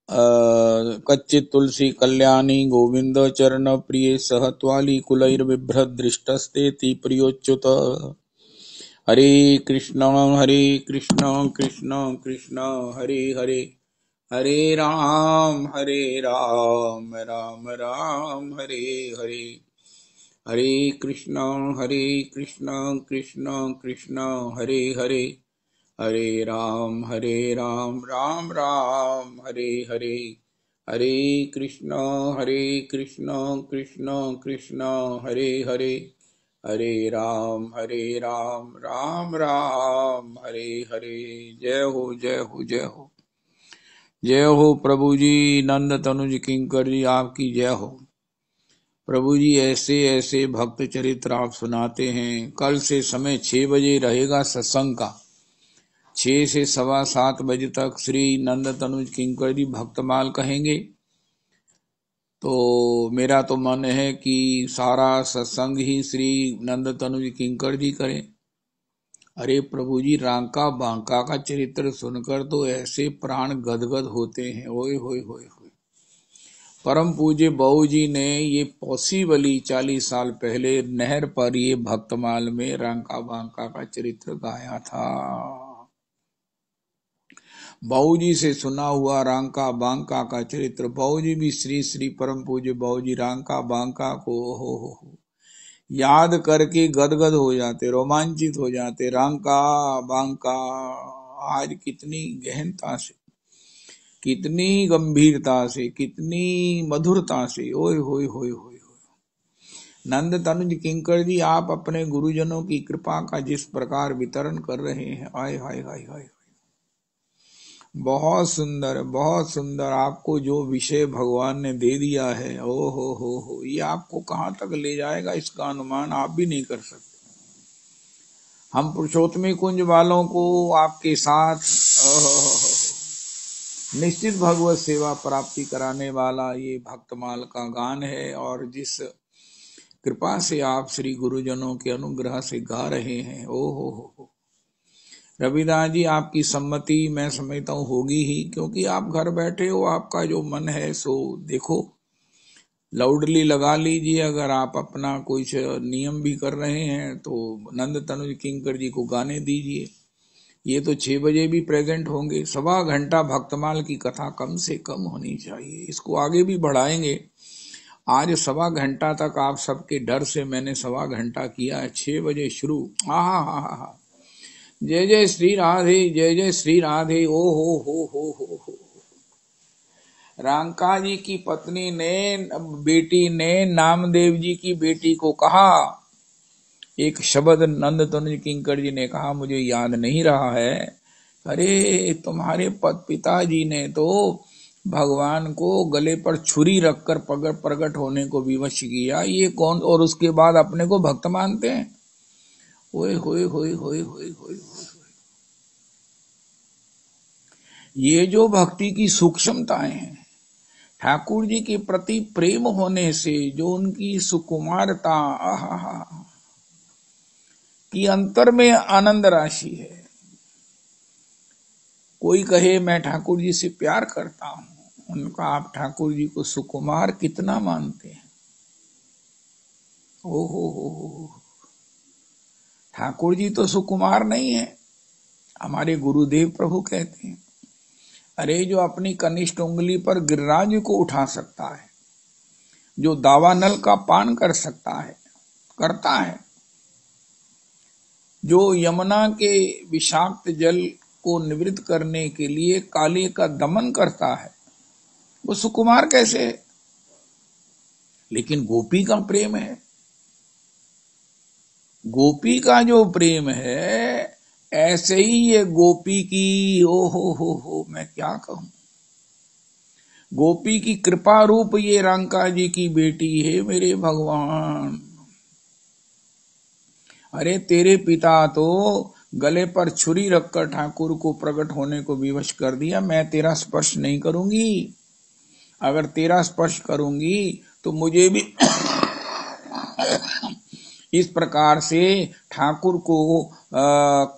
कच्चित् तुलसी कल्याणी गोविंद चरण प्रिय सहत्वाली कुलैर्बिभ्रत् दृष्टस्तेति प्रियोच्युत। हरे कृष्ण कृष्ण कृष्ण हरे हरे, हरे राम राम राम हरे हरे, हरे कृष्ण कृष्ण कृष्ण हरे हरे, हरे राम राम राम हरे हरे, हरे कृष्ण कृष्ण कृष्ण हरे हरे, हरे राम राम राम हरे हरे। जय हो जय हो जय हो, जय हो प्रभु जी। नंद तनुज किंकर जी आपकी जय हो। प्रभु जी ऐसे ऐसे भक्त चरित्र आप सुनाते हैं। कल से समय 6 बजे रहेगा सत्संग का। 6 से 7:15 बजे तक श्री नंद तनुज किंकर जी भक्तमाल कहेंगे। तो मेरा तो मन है कि सारा सत्संग ही श्री नंद तनुज किंकर जी करें। अरे प्रभु जी, रांका बांका का चरित्र सुनकर तो ऐसे प्राण गदगद होते हैं। ओए होए होए होए। परम पूज्य बाऊ जी ने ये पॉसिबली 40 साल पहले नहर पर ये भक्तमाल में रांका बांका का चरित्र गाया था। बाऊजी से सुना हुआ रांका बांका का चरित्र, बाऊजी भी श्री श्री परम पूज्य बाऊजी रांका बांका को हो याद करके गदगद हो जाते, रोमांचित हो जाते। रांका बांका आज कितनी गहनता से, कितनी गंभीरता से, कितनी मधुरता से, ओए होए होए होए। नंद तनुज किंकर जी आप अपने गुरुजनों की कृपा का जिस प्रकार वितरण कर रहे हैं, आय हाय हाय हाय, बहुत सुंदर बहुत सुंदर। आपको जो विषय भगवान ने दे दिया है, ओ हो, ये आपको कहाँ तक ले जाएगा इसका अनुमान आप भी नहीं कर सकते। हम पुरुषोत्तमी कुंज वालों को आपके साथ निश्चित भगवत सेवा प्राप्ति कराने वाला ये भक्तमाल का गान है। और जिस कृपा से आप श्री गुरुजनों के अनुग्रह से गा रहे हैं, ओ हो। रविदास जी आपकी सम्मति मैं समझता हूँ होगी ही, क्योंकि आप घर बैठे हो, आपका जो मन है सो देखो, लाउडली लगा लीजिए। अगर आप अपना कुछ नियम भी कर रहे हैं तो नंद तनुज किंकर जी को गाने दीजिए। ये तो 6 बजे भी प्रेजेंट होंगे। 1.25 घंटा भक्तमाल की कथा कम से कम होनी चाहिए। इसको आगे भी बढ़ाएंगे। आज 1.25 घंटा तक आप सबके डर से मैंने 1.25 घंटा किया है। 6 बजे शुरू। हा। जय जय श्री राधे, जय जय श्री राधे। ओ हो। रांका जी की पत्नी ने, बेटी ने नामदेव जी की बेटी को कहा एक शब्द, नंद तनुज किंकर जी ने कहा, मुझे याद नहीं रहा है। अरे तुम्हारे पिताजी ने तो भगवान को गले पर छुरी रखकर प्रकट होने को विवश किया, ये कौन? और उसके बाद अपने को भक्त मानते हैं। ओए होए होए होए होए होए। ये जो भक्ति की सूक्ष्मताएं हैं, ठाकुर जी के प्रति प्रेम होने से जो उनकी सुकुमारता की अंतर में आनंद राशि है। कोई कहे मैं ठाकुर जी से प्यार करता हूं, उनका आप ठाकुर जी को सुकुमार कितना मानते हैं। ओ हो। ठाकुर जी तो सुकुमार नहीं है। हमारे गुरुदेव प्रभु कहते हैं, अरे जो अपनी कनिष्ठ उंगली पर गिरिराज को उठा सकता है, जो दावानल का पान कर सकता है, करता है, जो यमुना के विषाक्त जल को निवृत्त करने के लिए काली का दमन करता है, वो सुकुमार कैसे है? लेकिन गोपी का प्रेम है, गोपी का जो प्रेम है, ऐसे ही ये गोपी की ओ हो मैं क्या कहूं, गोपी की कृपा रूप ये रांका जी की बेटी है। मेरे भगवान, अरे तेरे पिता तो गले पर छुरी रखकर ठाकुर को प्रकट होने को विवश कर दिया। मैं तेरा स्पर्श नहीं करूंगी, अगर तेरा स्पर्श करूंगी तो मुझे भी इस प्रकार से ठाकुर को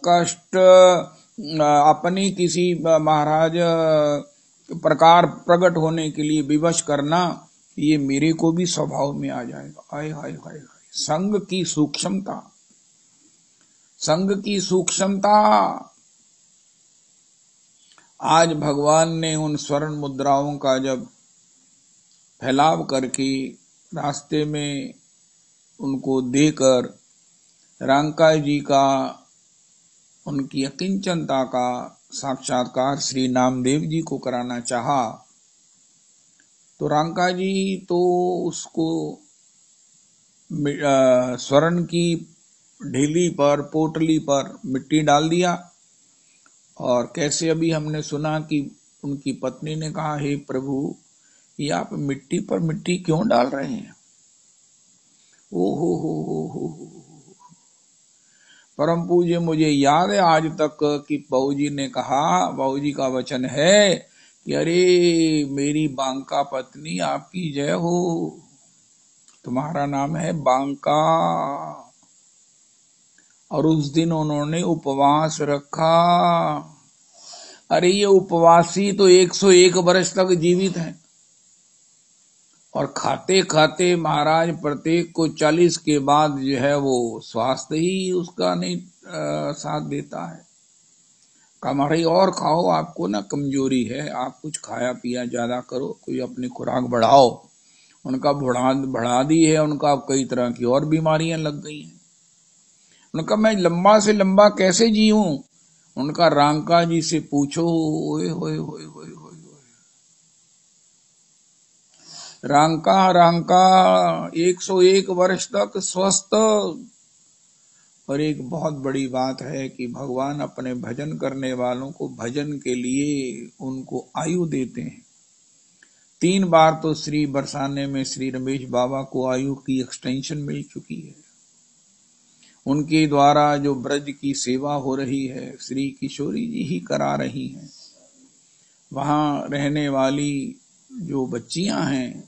कष्ट अपनी किसी महाराज प्रकार प्रकट होने के लिए विवश करना, ये मेरे को भी स्वभाव में आ जाएगा। हाय हाय हाय हाय, संग की सूक्ष्मता, संग की सूक्ष्मता। आज भगवान ने उन स्वर्ण मुद्राओं का जब फैलाव करके रास्ते में उनको देकर रांका जी का, उनकी अकिंचनता का साक्षात्कार श्री नामदेव जी को कराना चाहा, तो रांका जी तो उसको स्वर्ण की ढीली पर, पोटली पर मिट्टी डाल दिया। और कैसे अभी हमने सुना कि उनकी पत्नी ने कहा, हे प्रभु, ये आप मिट्टी पर मिट्टी क्यों डाल रहे हैं? ओ हो। परम पूज्य, मुझे याद है आज तक कि बाबूजी ने कहा, बाबूजी का वचन है कि अरे मेरी बांका पत्नी, आपकी जय हो, तुम्हारा नाम है बांका। और उस दिन उन्होंने उपवास रखा। अरे ये उपवासी तो 101 वर्ष तक जीवित हैं, और खाते खाते महाराज प्रत्येक को 40 के बाद जो है वो स्वास्थ्य ही उसका नहीं साथ देता है। कमाई और खाओ, आपको ना कमजोरी है, आप कुछ खाया पिया ज्यादा करो, कोई अपनी खुराक बढ़ाओ। उनका बढ़ा दी है, उनका कई तरह की और बीमारियां लग गई हैं। उनका मैं लंबा से लंबा कैसे जीऊं? उनका रांका जी से पूछो। ओए होए होए होए होए, रांका 101 वर्ष तक स्वस्थ। और एक बहुत बड़ी बात है कि भगवान अपने भजन करने वालों को भजन के लिए उनको आयु देते हैं। 3 बार तो श्री बरसाने में श्री रमेश बाबा को आयु की एक्सटेंशन मिल चुकी है। उनके द्वारा जो ब्रज की सेवा हो रही है, श्री किशोरी जी ही करा रही हैं। वहां रहने वाली जो बच्चियां हैं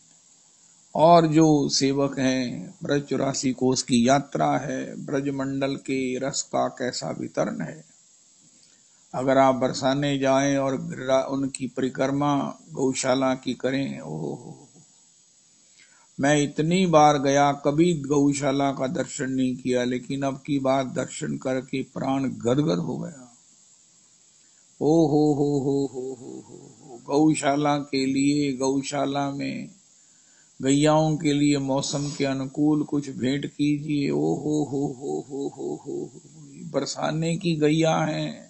और जो सेवक हैं, ब्रज 84 कोस की यात्रा है, ब्रज मंडल के रस का कैसा वितरण है। अगर आप बरसाने जाएं और उनकी परिक्रमा गौशाला की करें, ओह, मैं इतनी बार गया, कभी गौशाला का दर्शन नहीं किया, लेकिन अब की बार दर्शन करके प्राण गदगद हो गया। ओ हो, गौशाला के लिए, गौशाला में गैयाओं के लिए मौसम के अनुकूल कुछ भेंट कीजिए। ओ हो, बरसाने की गैया हैं,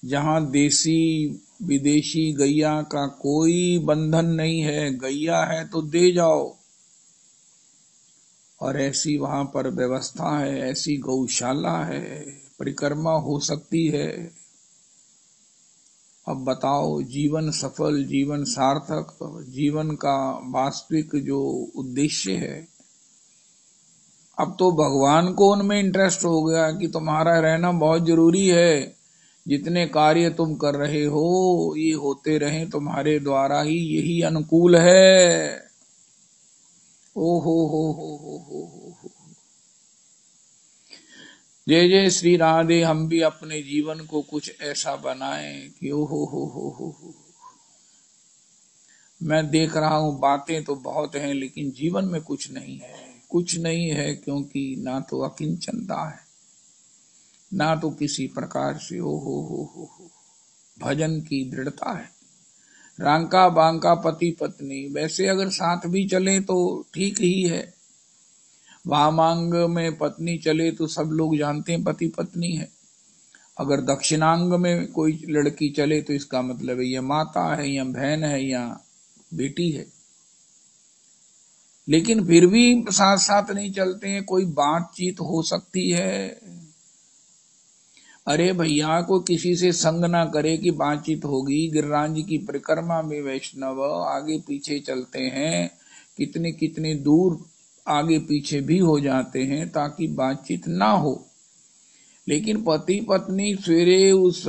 जहां देसी विदेशी गैया का कोई बंधन नहीं है। गैया है तो दे जाओ, और ऐसी वहां पर व्यवस्था है, ऐसी गौशाला है, परिक्रमा हो सकती है। अब बताओ, जीवन सफल, जीवन सार्थक, जीवन का वास्तविक जो उद्देश्य है, अब तो भगवान को उनमें इंटरेस्ट हो गया कि तुम्हारा रहना बहुत जरूरी है। जितने कार्य तुम कर रहे हो, ये होते रहे तुम्हारे द्वारा ही, यही अनुकूल है। ओ हो। जय जय श्री राधे। हम भी अपने जीवन को कुछ ऐसा बनाएं कि ओ हो। मैं देख रहा हूं बातें तो बहुत हैं, लेकिन जीवन में कुछ नहीं है, कुछ नहीं है, क्योंकि ना तो अकिंचनता है, ना तो किसी प्रकार से ओ हो भजन की दृढ़ता है। रांका बांका पति पत्नी, वैसे अगर साथ भी चले तो ठीक ही है। वामांग में पत्नी चले तो सब लोग जानते हैं पति पत्नी है। अगर दक्षिणांग में कोई लड़की चले तो इसका मतलब है ये माता है, या बहन है, या बेटी है। लेकिन फिर भी साथ साथ नहीं चलते हैं, कोई बातचीत हो सकती है। अरे भैया, को किसी से संग ना करे कि बातचीत होगी। गिरिराज जी की परिक्रमा में वैष्णव आगे पीछे चलते हैं, कितने कितने दूर आगे पीछे भी हो जाते हैं ताकि बातचीत ना हो। लेकिन पति पत्नी सवेरे उस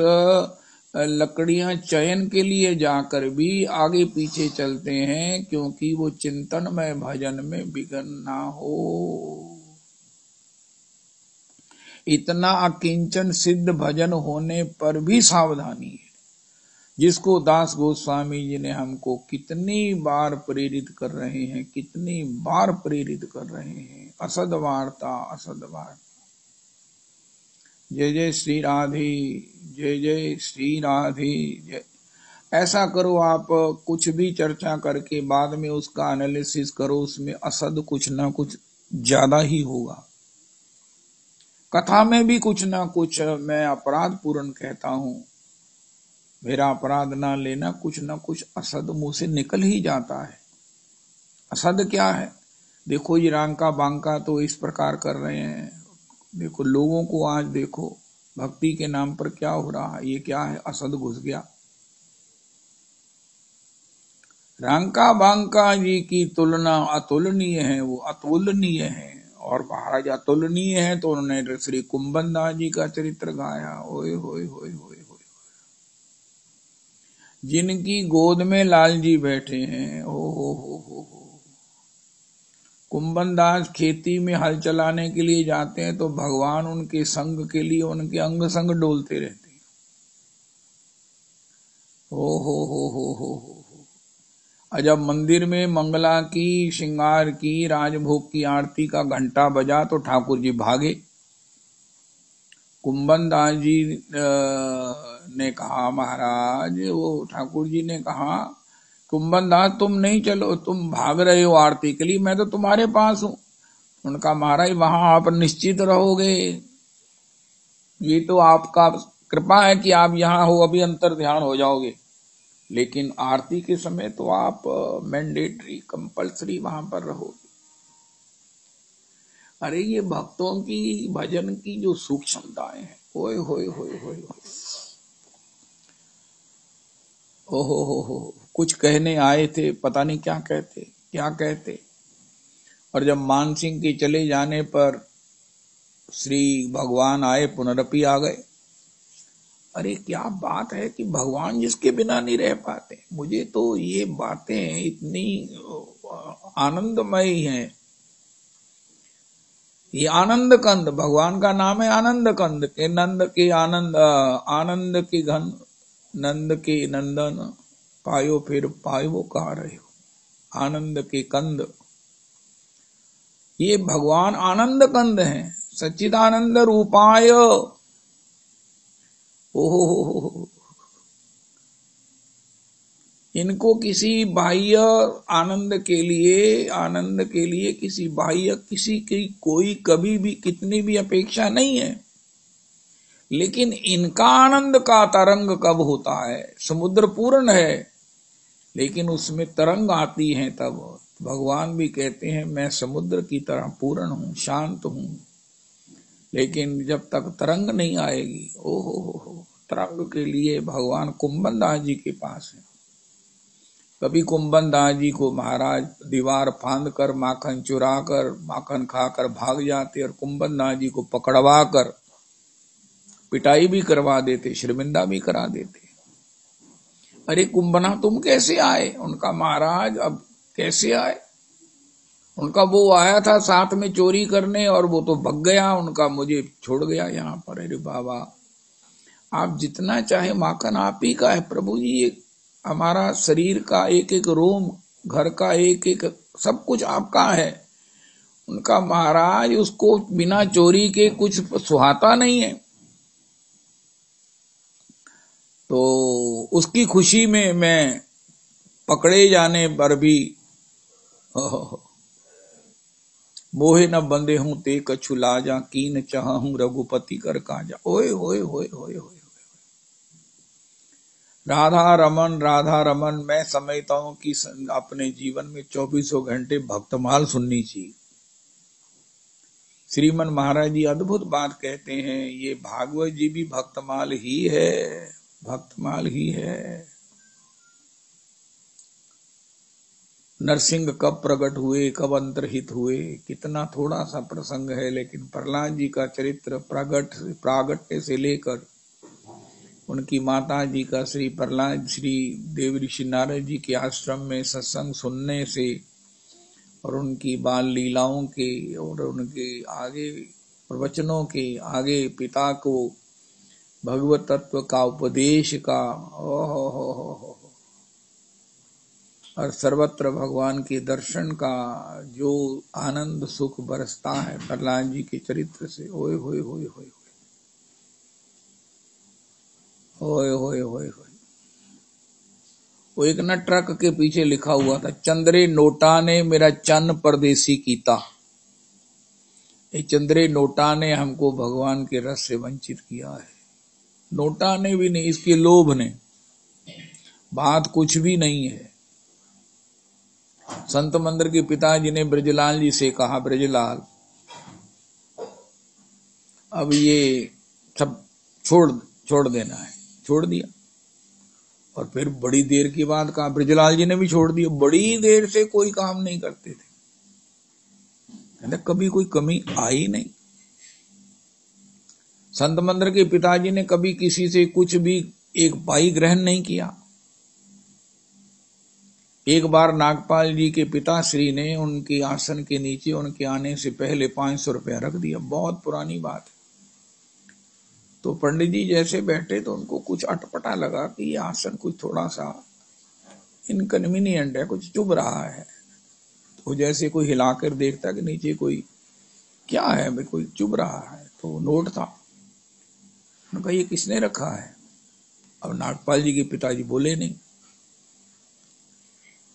लकड़ियां चयन के लिए जाकर भी आगे पीछे चलते हैं, क्योंकि वो चिंतन में भजन में विघ्न ना हो। इतना अकिंचन सिद्ध भजन होने पर भी सावधानी है। जिसको दास गोस्वामी जी ने हमको कितनी बार प्रेरित कर रहे हैं, कितनी बार प्रेरित कर रहे हैं। असद वार्ता, असद वार्ता। जय जय श्री राधे, जय जय श्री राधे। जय। ऐसा करो, आप कुछ भी चर्चा करके बाद में उसका एनालिसिस करो, उसमें असद कुछ ना कुछ ज्यादा ही होगा। कथा में भी कुछ ना कुछ मैं अपराध पूर्ण कहता हूं, मेरा अपराध ना लेना, कुछ ना कुछ असद मुंह से निकल ही जाता है। असद क्या है? देखो ये रांका बांका तो इस प्रकार कर रहे हैं। देखो लोगों को आज देखो भक्ति के नाम पर क्या हो रहा है। ये क्या है? असद घुस गया। रांका बांका जी की तुलना अतुलनीय है, वो अतुलनीय है। और महाराज अतुलनीय है तो उन्होंने श्री कुंभन दास जी का चरित्र गाया। ओए होए होए होए होए, जिनकी गोद में लाल जी बैठे हैं। ओ हो। कुंभन दास खेती में हल चलाने के लिए जाते हैं तो भगवान उनके संग के लिए उनके अंग संग डोलते रहते हैं। ओ हो। और जब मंदिर में मंगला की, श्रृंगार की, राजभोग की आरती का घंटा बजा तो ठाकुर जी भागे। कुंभन दास जी ने कहा, महाराज, वो ठाकुर जी ने कहा, कुंभन दास तुम नहीं चलो, तुम भाग रहे हो आरती के लिए, मैं तो तुम्हारे पास हूं। उनका, महाराज वहां आप निश्चित रहोगे, ये तो आपका कृपा है कि आप यहाँ हो, अभी अंतर ध्यान हो जाओगे, लेकिन आरती के समय तो आप मैंडेटरी कंपल्सरी वहां पर रहोगे। अरे ये भक्तों की भजन की जो सूक्ष्मताएं हैं, ओए होए होए होए, ओहो, कुछ कहने आए थे, पता नहीं क्या कहते। और जब मानसिंह के चले जाने पर श्री भगवान आए, पुनरपि आ गए। अरे क्या बात है कि भगवान जिसके बिना नहीं रह पाते। मुझे तो ये बातें इतनी आनंदमयी हैं। ये आनंद कंद, भगवान का नाम है आनंद कंद, के नंद के आनंद, आनंद के घन, नंद के नंदन, पायो फिर पायो कहा रहे हो, आनंद के कंद। ये भगवान आनंद कंद है, सच्चिदानंद रूपाय। ओहो, इनको किसी बाह्य आनंद के लिए किसी बाह्य किसी की कोई कभी भी कितनी भी अपेक्षा नहीं है। लेकिन इनका आनंद का तरंग कब होता है? समुद्र पूर्ण है लेकिन उसमें तरंग आती है, तब भगवान भी कहते हैं मैं समुद्र की तरह पूर्ण हूं, शांत हूं। लेकिन जब तक तरंग नहीं आएगी, ओहो, तरंग के लिए भगवान कुंभन दास जी के पास है। कभी कुंभन दास जी को महाराज दीवार फांद कर माखन चुरा कर माखन खाकर भाग जाते और कुंभन दास जी को पकड़वा कर पिटाई भी करवा देते, शर्मिंदा भी करा देते। अरे कुंभना तुम कैसे आए? उनका, महाराज अब कैसे आए? उनका वो आया था साथ में चोरी करने और वो तो भग गया, उनका मुझे छोड़ गया यहाँ पर। अरे बाबा, आप जितना चाहे माखन आप ही का है प्रभु जी, ये हमारा शरीर का एक एक रोम, घर का एक एक सब कुछ आपका है। उनका, महाराज उसको बिना चोरी के कुछ सुहाता नहीं है, तो उसकी खुशी में मैं पकड़े जाने पर भी मोहे न बंदे हूं ते कछु लाजा, कीन चाहूं रघुपति कर काजा। ओए होए होए होए होए, राधा रमन मैं समझता हूं कि अपने जीवन में 24 घंटे भक्तमाल सुननी चाहिए। श्रीमन महाराज जी अद्भुत बात कहते हैं, ये भागवत जी भी भक्तमाल ही है, भक्तमाल ही है। नरसिंह कब प्रकट हुए, कब अंतर्हित हुए, कितना थोड़ा सा प्रसंग है, लेकिन प्रहलाद जी का चरित्र प्रागट्य से लेकर उनकी माता जी का श्री प्रहलाद श्री देव ऋषि नारद जी के आश्रम में सत्संग सुनने से और उनकी बाल लीलाओं के और उनके आगे प्रवचनों के आगे पिता को भगवत तत्व का उपदेश का, हो। और सर्वत्र भगवान के दर्शन का जो आनंद सुख बरसता है प्रहलाद जी के चरित्र से, ओए होए होए होए होए होए होए होए। वो एक न ट्रक के पीछे लिखा हुआ था, चंद्रे नोटा ने मेरा चन्न परदेसी कीता। ये चंद्रे नोटा ने हमको भगवान के रस से वंचित किया है। नोटा ने भी नहीं, इसके लोभ ने। बात कुछ भी नहीं है। संत मंदिर के पिताजी ने ब्रजलाल जी से कहा, ब्रजलाल अब ये सब छोड़ देना है। छोड़ दिया। और फिर बड़ी देर की बात कहा, ब्रजलाल जी ने भी छोड़ दिया। बड़ी देर से कोई काम नहीं करते थे, कहते कभी कोई कमी आई नहीं। संत मंदिर के पिताजी ने कभी किसी से कुछ भी एक पाई ग्रहण नहीं किया। एक बार नागपाल जी के पिताश्री ने उनके आसन के नीचे उनके आने से पहले 500 रुपया रख दिया। बहुत पुरानी बात है। तो पंडित जी जैसे बैठे तो उनको कुछ अटपटा लगा कि ये आसन कुछ थोड़ा सा इनकन्वीनियंट है, कुछ चुभ रहा है। तो जैसे कोई हिलाकर देखता कि नीचे कोई क्या है, भाई कोई चुभ रहा है। तो नोट था। उन्होंने कहा ये किसने रखा है? अब नागपाल जी के पिताजी बोले नहीं।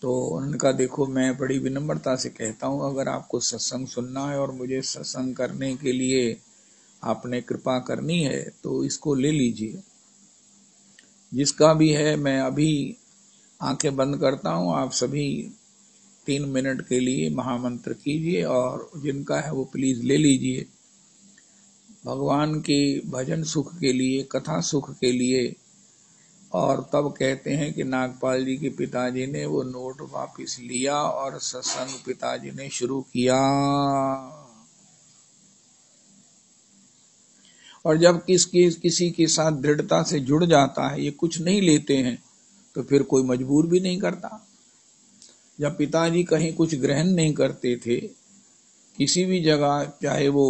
तो उन्होंने कहा देखो, मैं बड़ी विनम्रता से कहता हूं, अगर आपको सत्संग सुनना है और मुझे सत्संग करने के लिए आपने कृपा करनी है तो इसको ले लीजिए। जिसका भी है, मैं अभी आंखें बंद करता हूं, आप सभी 3 मिनट के लिए महामंत्र कीजिए और जिनका है वो प्लीज ले लीजिए। भगवान के भजन सुख के लिए, कथा सुख के लिए। और तब कहते हैं कि नागपाल जी के पिताजी ने वो नोट वापस लिया और सत्संग पिताजी ने शुरू किया। और जब किसी के साथ दृढ़ता से जुड़ जाता है, ये कुछ नहीं लेते हैं, तो फिर कोई मजबूर भी नहीं करता। जब पिताजी कहीं कुछ ग्रहण नहीं करते थे किसी भी जगह, चाहे वो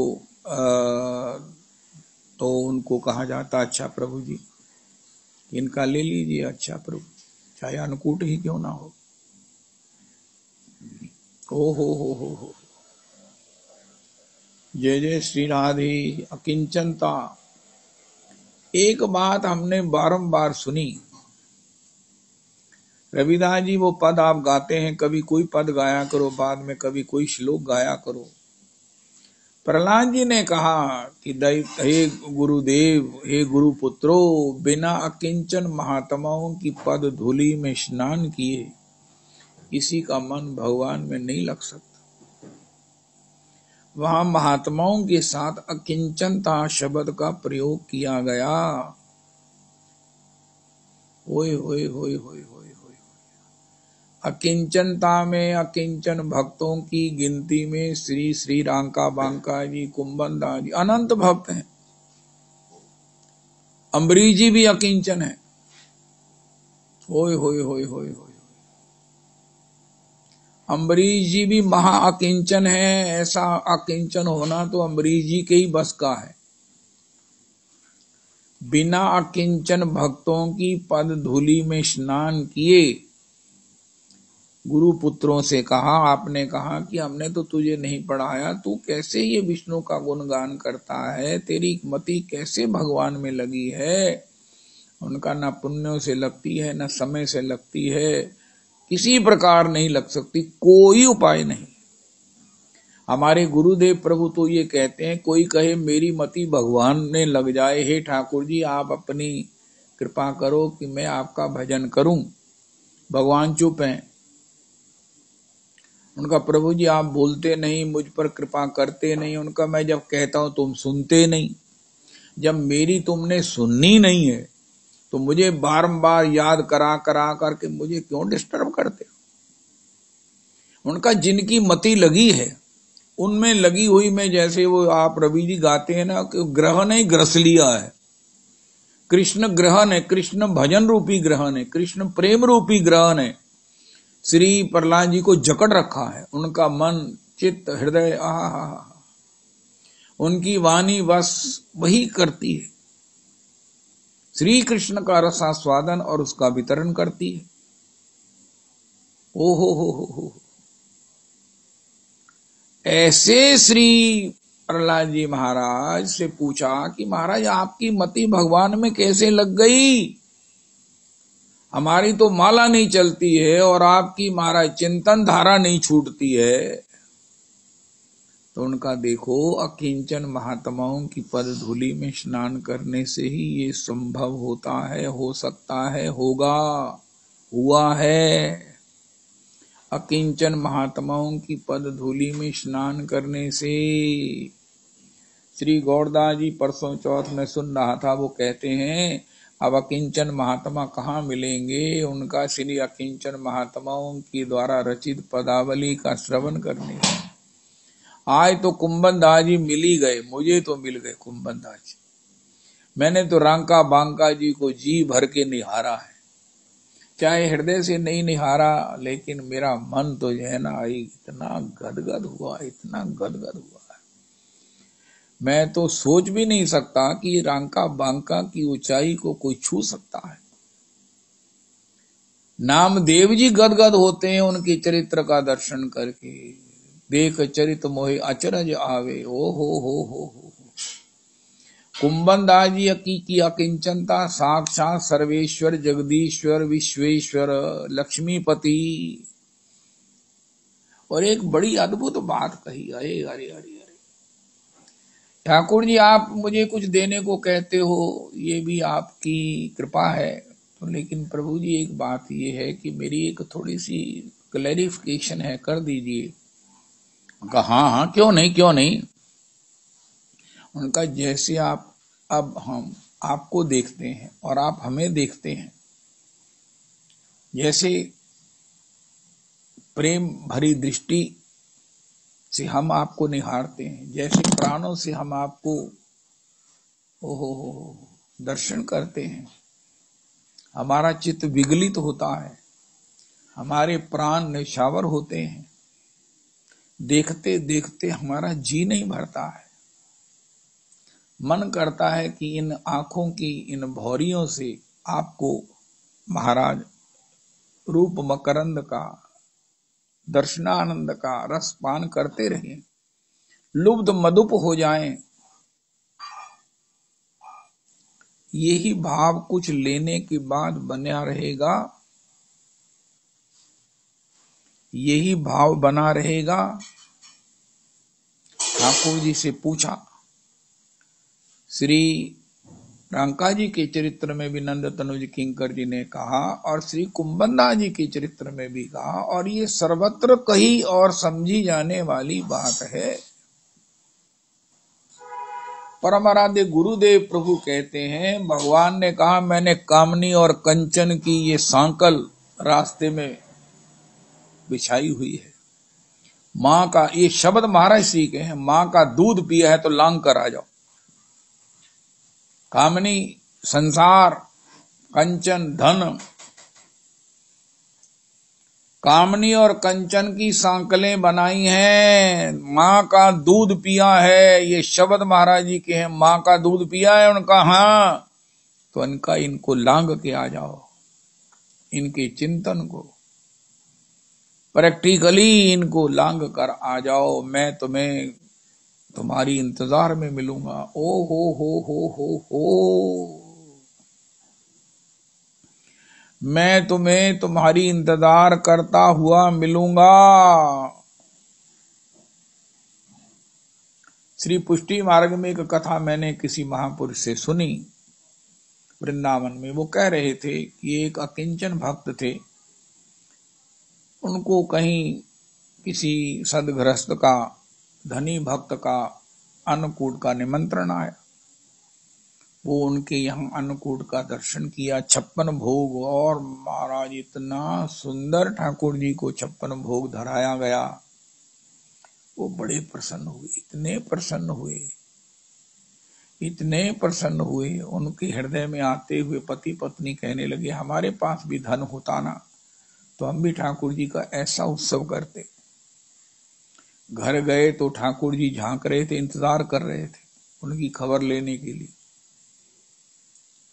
तो उनको कहा जाता, अच्छा प्रभु जी इनका ले लीजिए, अच्छा प्रभु, चाहे अन्नकूट ही क्यों ना हो। ओ हो। जय जय श्री राधे। अकिंचनता एक बात हमने बारंबार सुनी। रविदास जी वो पद आप गाते हैं, कभी कोई पद गाया करो, बाद में कभी कोई श्लोक गाया करो। प्रहलाद जी ने कहा कि हे गुरुदेव, हे गुरुपुत्रो, बिना अकिंचन महात्माओं की पद धूलि में स्नान किए किसी का मन भगवान में नहीं लग सकता। वहां महात्माओं के साथ अकिंचनता शब्द का प्रयोग किया गया। होए होए होए होए होए होए। अकिंचनता में अकिंचन भक्तों की गिनती में श्री श्री रांका बांका जी, कुंभन दास जी अनंत भक्त हैं। अम्बरीश जी भी अकिंचन है। होए होए होए होए होए। अम्बरीश जी भी महा अकिंचन है। ऐसा अकिंचन होना तो अम्बरीश जी के ही बस का है। बिना अकिंचन भक्तों की पद धूलि में स्नान किए। गुरु पुत्रों से कहा, आपने कहा कि हमने तो तुझे नहीं पढ़ाया, तू कैसे ये विष्णु का गुणगान करता है, तेरी मति कैसे भगवान में लगी है। उनका ना पुण्यों से लगती है, ना समय से लगती है, किसी प्रकार नहीं लग सकती, कोई उपाय नहीं। हमारे गुरुदेव प्रभु तो ये कहते हैं, कोई कहे मेरी मति भगवान में लग जाए, हे ठाकुर जी आप अपनी कृपा करो कि मैं आपका भजन करूं। भगवान चुप हैं। उनका प्रभु जी आप बोलते नहीं, मुझ पर कृपा करते नहीं। उनका मैं जब कहता हूं तुम सुनते नहीं। जब मेरी तुमने सुननी नहीं है तो मुझे बारंबार याद करा करके मुझे क्यों डिस्टर्ब करते हो। उनका जिनकी मति लगी है उनमें लगी हुई में, जैसे वो आप रवि जी गाते हैं ना कि ग्रह ने ग्रस लिया है। कृष्ण ग्रहण है, कृष्ण भजन रूपी ग्रहण है, कृष्ण प्रेम रूपी ग्रहण है। श्री प्रहलाद जी को जकड़ रखा है। उनका मन चित्त हृदय उनकी वाणी बस वही करती है। श्री कृष्ण का रसास्वादन और उसका वितरण करती है। ओ हो। ऐसे श्री प्रहलाद जी महाराज से पूछा कि महाराज आपकी मति भगवान में कैसे लग गई? हमारी तो माला नहीं चलती है और आपकी महाराज चिंतन धारा नहीं छूटती है। तो उनका देखो, अकिंचन महात्माओं की पद धूलि में स्नान करने से ही ये संभव होता है, हो सकता है, होगा, हुआ है। अकिंचन महात्माओं की पद धूलि में स्नान करने से। श्री गौरदास जी परसों चौथ में सुन रहा था, वो कहते हैं अब अकिंचन महात्मा कहाँ मिलेंगे? उनका श्री अकिंचन महात्माओं की द्वारा रचित पदावली का श्रवण करने। आज तो कुंभन दास जी मिल ही गए, मुझे तो मिल गए कुंभन दास जी। मैंने तो रांका बांका जी को जी भर के निहारा है, चाहे हृदय से नहीं निहारा, लेकिन मेरा मन तो जो है ना इतना गदगद हुआ, इतना गदगद हुआ है। मैं तो सोच भी नहीं सकता कि रांका बांका की ऊंचाई को कोई छू सकता है। नामदेव जी गदगद होते हैं उनके चरित्र का दर्शन करके। देख चरित मोहे अचरज आवे, ओ हो। कुंभन दास जी की अकिंचनता साक्षात सर्वेश्वर जगदीश्वर विश्वेश्वर लक्ष्मीपति। और एक बड़ी अद्भुत बात कही, अरे ठाकुर जी आप मुझे कुछ देने को कहते हो, ये भी आपकी कृपा है, तो लेकिन प्रभु जी एक बात ये है कि मेरी एक थोड़ी सी क्लैरिफिकेशन है, कर दीजिए। उनका हाँ क्यों नहीं। उनका जैसे आप अब हम आपको देखते हैं और आप हमें देखते हैं, जैसे प्रेम भरी दृष्टि से हम आपको निहारते हैं, जैसे प्राणों से हम आपको दर्शन करते हैं, हमारा चित्त विगलित होता है, हमारे प्राण निशावर होते हैं, देखते देखते हमारा जी नहीं भरता है। मन करता है कि इन आंखों की इन भौरियों से आपको महाराज रूप मकरंद का दर्शनानंद का रस पान करते रहें, लुब्ध मदुप हो जाएं। यही भाव कुछ लेने के बाद बना रहेगा, यही भाव बना रहेगा। ठाकुर जी से पूछा, श्री रांका जी के चरित्र में भी नंद तनुज किंकर जी ने कहा और श्री कुंभनदास जी के चरित्र में भी कहा, और ये सर्वत्र कही और समझी जाने वाली बात है। परम आराध्य गुरुदेव प्रभु कहते हैं, भगवान ने कहा मैंने कामनी और कंचन की ये सांकल रास्ते में बिछाई हुई है। माँ का ये शब्द महाराज श्री के हैं, माँ का दूध पिया है तो लांग कर आ जाओ। कामनी संसार, कंचन धन, कामनी और कंचन की सांकलें बनाई हैं, माँ का दूध पिया है, ये शब्द महाराज जी के हैं। माँ का दूध पिया है उनका, हाँ, तो इनको लांग के आ जाओ, इनके चिंतन को प्रैक्टिकली इनको लांग कर आ जाओ। मैं तुम्हें तुम्हारी इंतजार में मिलूंगा। ओ हो मैं तुम्हें तुम्हारी इंतजार करता हुआ मिलूंगा। श्री पुष्टि मार्ग में एक कथा मैंने किसी महापुरुष से सुनी वृंदावन में। वो कह रहे थे कि एक अकिंचन भक्त थे, उनको कहीं किसी सदगृहस्थ का, धनी भक्त का अन्नकूट का निमंत्रण आया। वो उनके यहाँ अन्नकूट का दर्शन किया, 56 भोग, और महाराज इतना सुंदर ठाकुर जी को 56 भोग धराया गया। वो बड़े प्रसन्न हुए, इतने प्रसन्न हुए, उनके हृदय में आते हुए पति पत्नी कहने लगे हमारे पास भी धन होता ना तो हम भी ठाकुर जी का ऐसा उत्सव करते। घर गए तो ठाकुर जी झांक रहे थे, इंतजार कर रहे थे उनकी खबर लेने के लिए।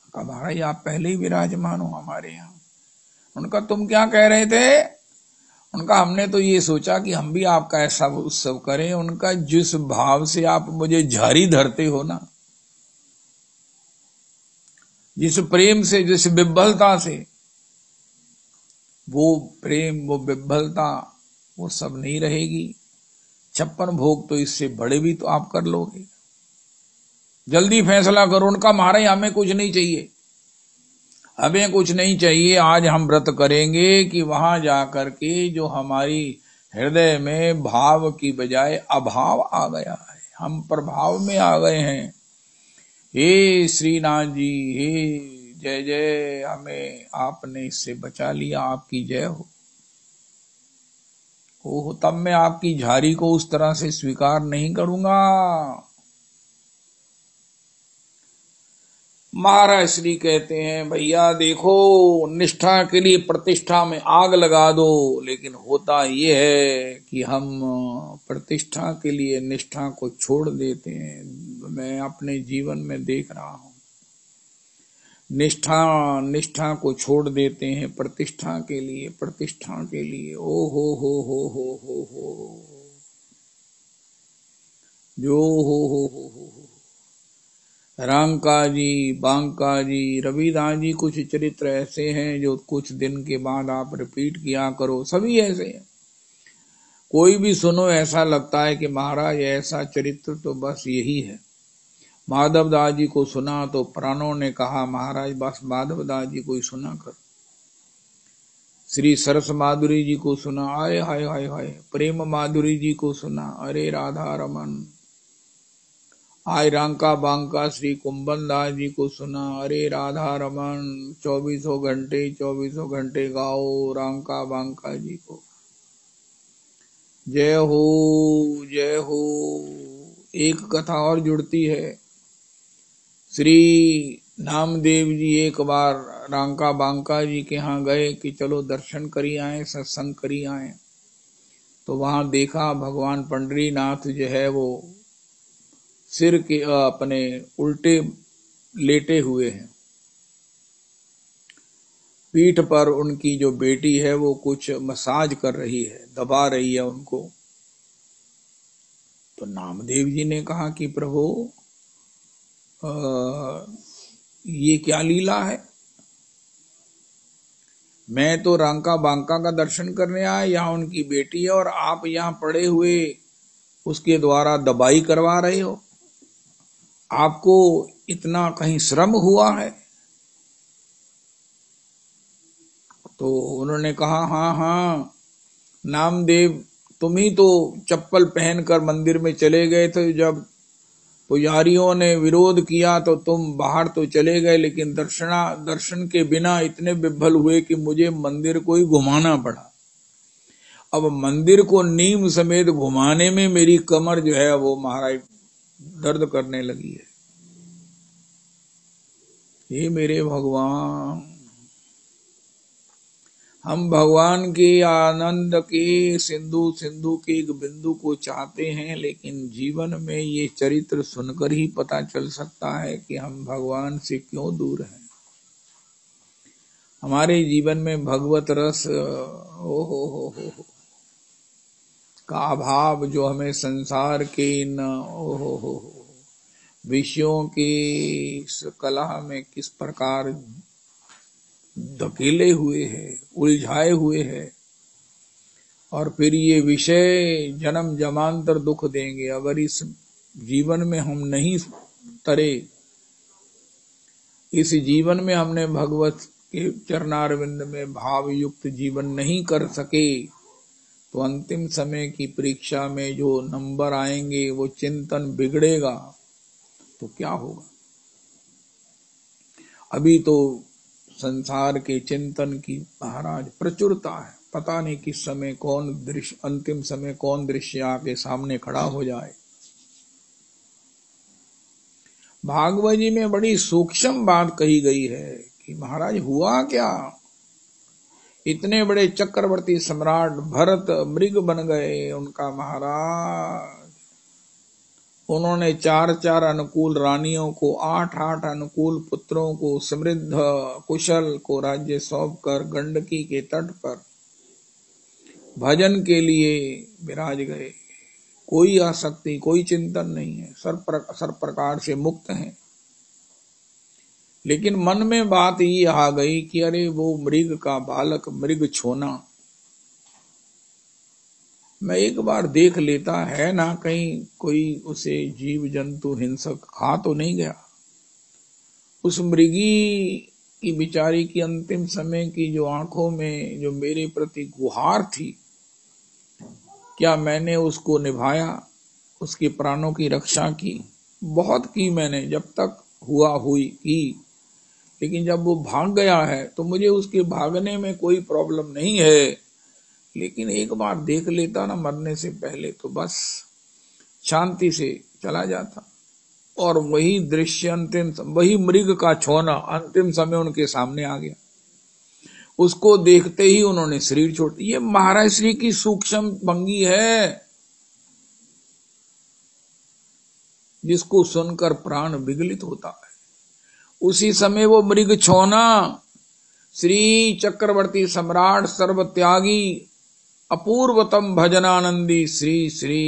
कहा महाराज आप पहले ही विराजमान हो हमारे यहाँ। उनका तुम क्या कह रहे थे? उनका हमने तो ये सोचा कि हम भी आपका ऐसा उत्सव करें। उनका जिस भाव से आप मुझे झारी धरते हो ना, जिस प्रेम से, जिस विभलता से, वो प्रेम, वो विभलता, वो सब नहीं रहेगी। 56 भोग तो इससे बड़े भी तो आप कर लोगे। जल्दी फैसला करो। उनका महाराज हमें कुछ नहीं चाहिए, हमें कुछ नहीं चाहिए। आज हम व्रत करेंगे कि वहां जाकर के जो हमारी हृदय में भाव की बजाय अभाव आ गया है, हम प्रभाव में आ गए हैं। हे श्रीनाथ जी, हे जय जय, हमें आपने इससे बचा लिया, आपकी जय हो। ओह, तब मैं आपकी झारी को उस तरह से स्वीकार नहीं करूंगा। महाराज श्री कहते हैं भैया देखो, निष्ठा के लिए प्रतिष्ठा में आग लगा दो, लेकिन होता ये है कि हम प्रतिष्ठा के लिए निष्ठा को छोड़ देते हैं। मैं अपने जीवन में देख रहा हूं, निष्ठा को छोड़ देते हैं प्रतिष्ठा के लिए, प्रतिष्ठा के लिए। ओ हो जो हो। रांका जी, बांका जी, रविदास जी, कुछ चरित्र ऐसे हैं जो कुछ दिन के बाद आप रिपीट किया करो। सभी ऐसे हैं, कोई भी सुनो ऐसा लगता है कि महाराज ऐसा चरित्र तो बस यही है। माधव दास जी को सुना तो प्राणों ने कहा महाराज बस माधव दास जी को ही सुना कर। श्री सरस माधुरी जी को सुना, आए हाय हाय हाय। प्रेम माधुरी जी को सुना, अरे राधा रमन। आय रांका बांका श्री कुंभन दास जी को सुना, अरे राधा रमन। 24 घंटे गाओ रांका बांका जी को। जय हो जय हो। एक कथा और जुड़ती है। श्री नामदेव जी एक बार रांका बांका जी के यहाँ गए कि चलो दर्शन करी आए, सत्संग करी आए। तो वहां देखा भगवान पंडरीनाथ जो है वो सिर के अपने उल्टे लेटे हुए हैं। पीठ पर उनकी जो बेटी है वो कुछ मसाज कर रही है, दबा रही है उनको। तो नामदेव जी ने कहा कि प्रभु ये क्या लीला है? मैं तो रांका बांका का दर्शन करने आया, यहाँ उनकी बेटी है और आप यहाँ पड़े हुए उसके द्वारा दबाई करवा रहे हो। आपको इतना कहीं श्रम हुआ है? तो उन्होंने कहा हाँ हाँ नामदेव, तुम ही तो चप्पल पहनकर मंदिर में चले गए थे। जब पुजारियों ने विरोध किया तो तुम बाहर तो चले गए, लेकिन दर्शन के बिना इतने विभल हुए कि मुझे मंदिर को ही घुमाना पड़ा। अब मंदिर को नीम समेत घुमाने में मेरी कमर जो है वो महाराज दर्द करने लगी है। हे मेरे भगवान, हम भगवान के आनंद के सिंधु के एक बिंदु को चाहते हैं, लेकिन जीवन में ये चरित्र सुनकर ही पता चल सकता है कि हम भगवान से क्यों दूर हैं। हमारे जीवन में भगवत रस हो का अभाव, जो हमें संसार के इन विषयों की कलह में किस प्रकार धकेले हुए है, उलझाए हुए है, और फिर ये विषय जन्म जमांतर दुख देंगे। अगर इस जीवन में हम नहीं तरे, इस जीवन में हमने भगवत के चरणारविंद में भाव युक्त जीवन नहीं कर सके, तो अंतिम समय की परीक्षा में जो नंबर आएंगे वो चिंतन बिगड़ेगा तो क्या होगा। अभी तो संसार के चिंतन की महाराज प्रचुरता है, पता नहीं किस समय कौन दृश्य, अंतिम समय कौन दृश्य आके सामने खड़ा हो जाए। भागवत जी में बड़ी सूक्ष्म बात कही गई है कि महाराज हुआ क्या, इतने बड़े चक्रवर्ती सम्राट भरत मृग बन गए, उनका महाराज उन्होंने 4-4 अनुकूल रानियों को, 8-8 अनुकूल पुत्रों को, समृद्ध कुशल को राज्य सौंपकर गंडकी के तट पर भजन के लिए विराज गए। कोई आसक्ति, कोई चिंतन नहीं है, सब प्रकार से मुक्त हैं। लेकिन मन में बात ये आ गई कि अरे वो मृग का बालक, मृग छोना, मैं एक बार देख लेता, है ना कहीं कोई उसे जीव जंतु हिंसक खा तो नहीं गया। उस मृगी की बिचारी की अंतिम समय की जो आंखों में जो मेरे प्रति गुहार थी, क्या मैंने उसको निभाया, उसके प्राणों की रक्षा की? बहुत की मैंने, जब तक हुआ हुई की। लेकिन जब वो भाग गया है तो मुझे उसके भागने में कोई प्रॉब्लम नहीं है, लेकिन एक बार देख लेता ना मरने से पहले, तो बस शांति से चला जाता। और वही दृश्य अंतिम, वही मृग का छोना अंतिम समय उनके सामने आ गया। उसको देखते ही उन्होंने शरीर छोड़। ये महाराज श्री की सूक्ष्म भंगी है, जिसको सुनकर प्राण विगलित होता है। उसी समय वो मृग छोना श्री चक्रवर्ती सम्राट सर्वत्यागी अपूर्वतम भजनानंदी श्री श्री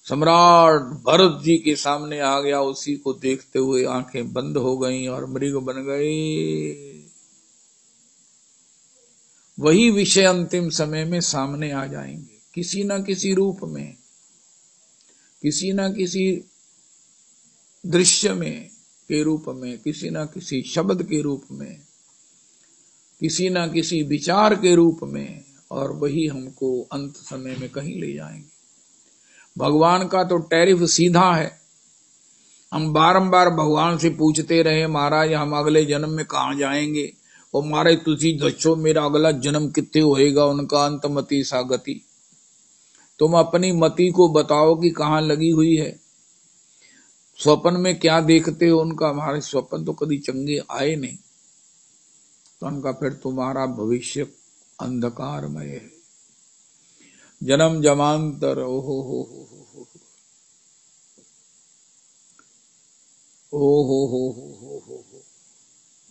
सम्राट भरत जी के सामने आ गया। उसी को देखते हुए आंखें बंद हो गईं और मृग बन गए। वही विषय अंतिम समय में सामने आ जाएंगे, किसी न किसी रूप में, किसी न किसी दृश्य में के रूप में, किसी न किसी शब्द के रूप में, किसी न किसी विचार के रूप में, और वही हमको अंत समय में कहीं ले जाएंगे। भगवान का तो टैरिफ सीधा है। हम बारंबार भगवान से पूछते रहे, महाराज हम अगले जन्म में कहाँ जाएंगे, और महाराज तुझी दसो मेरा अगला जन्म कितने होएगा, उनका अंत मति सा गति। तुम अपनी मति को बताओ कि कहाँ लगी हुई है। स्वप्न में क्या देखते हो उनका? हमारे स्वप्न तो कभी चंगे आए नहीं, तो उनका फिर तुम्हारा भविष्य अंधकारमय है। जन्म जमांतर ओहो हो।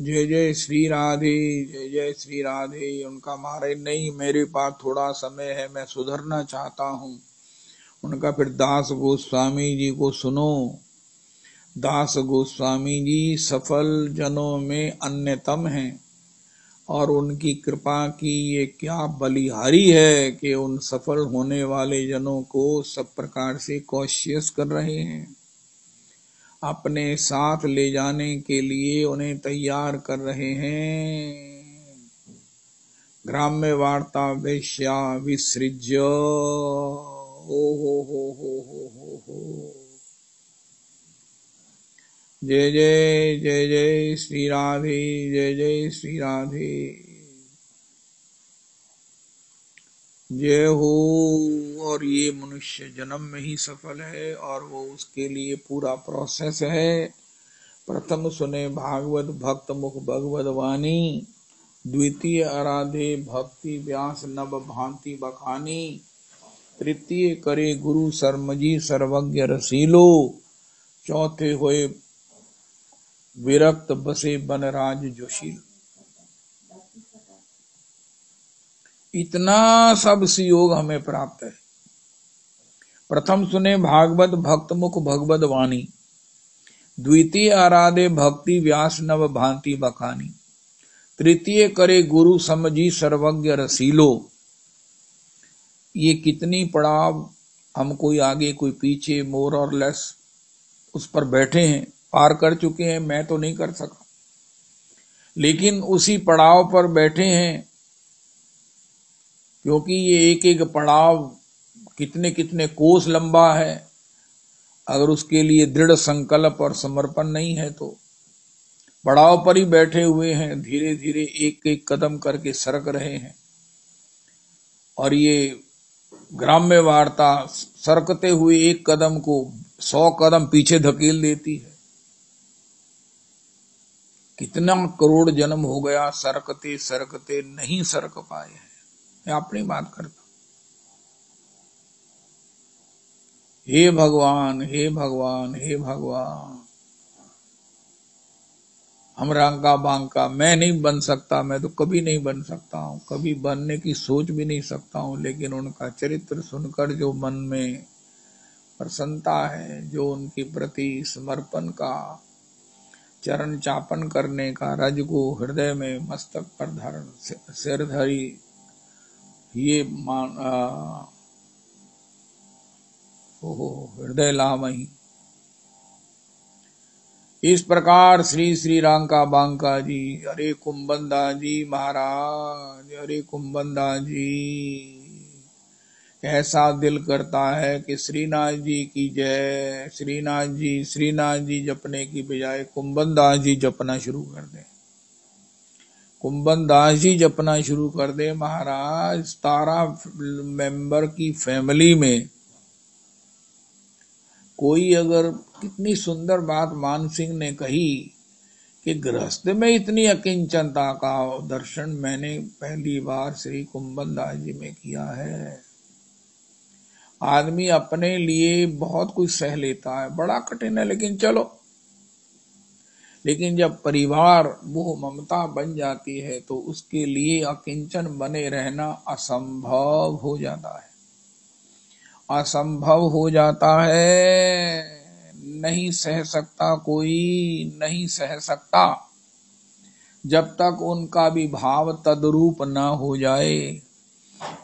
जय जय श्री राधे, जय जय श्री राधे। उनका महाराज नहीं, मेरे पास थोड़ा समय है, मैं सुधरना चाहता हूँ। उनका फिर दास गोस्वामी जी को सुनो। दास गोस्वामी जी सफल जनों में अन्यतम हैं, और उनकी कृपा की ये क्या बलिहारी है कि उन सफल होने वाले जनों को सब प्रकार से कॉशियस कर रहे हैं। अपने साथ ले जाने के लिए उन्हें तैयार कर रहे हैं। ग्राम्य वार्ता वेश्या विसृज्य हो। जय जय जय जय श्री राधे, जय जय श्री राधे। जय हो। और ये मनुष्य जन्म में ही सफल है, और वो उसके लिए पूरा प्रोसेस है। प्रथम सुने भागवत भक्त मुख भगवत वाणी, द्वितीय आराधे भक्ति व्यास नव भांति बखानी, तृतीय करे गुरु सर्मजी सर्वज्ञ रसीलो, चौथे होए विरक्त बसे बनराज जोशील। इतना सब योग हमें प्राप्त है। प्रथम सुने भागवत भक्त मुख भगवत वाणी, द्वितीय आराधे भक्ति व्यास नव भांति बखानी, तृतीय करे गुरु समझी सर्वज्ञ रसीलो। ये कितनी पड़ाव, हम कोई आगे कोई पीछे, मोर और लेस उस पर बैठे हैं, पार कर चुके हैं। मैं तो नहीं कर सका, लेकिन उसी पड़ाव पर बैठे हैं, क्योंकि ये एक एक पड़ाव कितने कितने कोस लंबा है। अगर उसके लिए दृढ़ संकल्प और समर्पण नहीं है तो पड़ाव पर ही बैठे हुए हैं, धीरे धीरे एक एक कदम करके सरक रहे हैं। और ये ग्राम्य वार्ता सरकते हुए एक कदम को 100 कदम पीछे धकेल देती है। कितना करोड़ जन्म हो गया, सरकते सरकते नहीं सरक पाए हैं। मैं अपनी बात करता। हे भगवान, हे भगवान, हे भगवान, हम रंका बांका, मैं नहीं बन सकता, मैं तो कभी नहीं बन सकता हूँ, कभी बनने की सोच भी नहीं सकता हूँ, लेकिन उनका चरित्र सुनकर जो मन में प्रसन्नता है, जो उनके प्रति समर्पण का, चरण चापन करने का, रज को हृदय में मस्तक पर धारण सिर धरी, ये हृदय लामही। इस प्रकार श्री श्री रंका बांका जी, अरे कुंभनदा जी महाराज, अरे कुंभनदा जी, ऐसा दिल करता है कि श्रीनाथ जी की जय, श्रीनाथ जी जपने की बजाय कुंभनदास जी जपना शुरू कर दे, कुंभनदास जी जपना शुरू कर दे। महाराज 17 मेंबर की फैमिली में कोई अगर, कितनी सुंदर बात मान सिंह ने कही कि गृहस्थ में इतनी अकिंचनता का दर्शन मैंने पहली बार श्री कुंभनदास जी में किया है। आदमी अपने लिए बहुत कुछ सह लेता है, बड़ा कठिन है, लेकिन चलो, लेकिन जब परिवार मोह ममता बन जाती है तो उसके लिए अकिंचन बने रहना असंभव हो जाता है, असंभव हो जाता है। नहीं सह सकता, कोई नहीं सह सकता जब तक उनका भी भाव तद्रूप न हो जाए।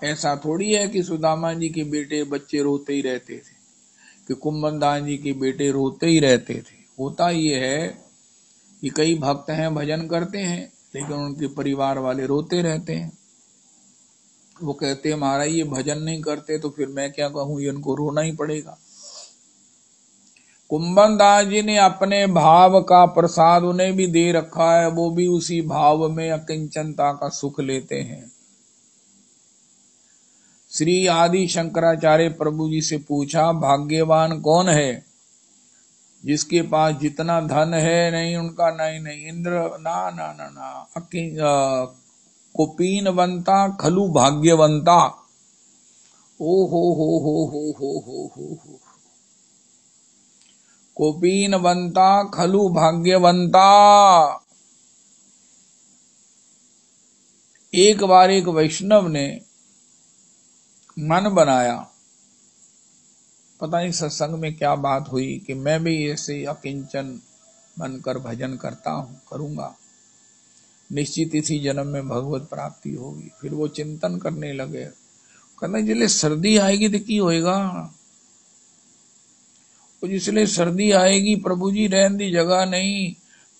ऐसा थोड़ी है कि सुदामा जी के बेटे बच्चे रोते ही रहते थे, कि कुंभनदास जी के बेटे रोते ही रहते थे। होता ये है कि कई भक्त हैं, भजन करते हैं, लेकिन उनके परिवार वाले रोते रहते हैं। वो कहते हैं महाराज ये भजन नहीं करते तो फिर मैं क्या कहूँ, ये इनको रोना ही पड़ेगा। कुंभनदास जी ने अपने भाव का प्रसाद उन्हें भी दे रखा है, वो भी उसी भाव में अकिंचनता का सुख लेते हैं। श्री आदि शंकराचार्य प्रभु जी से पूछा, भाग्यवान कौन है जिसके पास जितना धन है, नहीं उनका, नहीं इंद्र, ना ना ना ना, कुपीनवंता खलु भाग्यवंता। ओ हो, कुपीनवंता खलु भाग्यवंता। एक बार एक वैष्णव ने मन बनाया, पता नहीं सत्संग में क्या बात हुई, कि मैं भी ऐसे अकिंचन बनकर भजन करता हूँ, करूंगा, निश्चित इसी जन्म में भगवत प्राप्ति होगी। फिर वो चिंतन करने लगे, कहना जिसले सर्दी आएगी तो की होएगा, जिसले सर्दी आएगी प्रभु जी रहन दी जगह नहीं,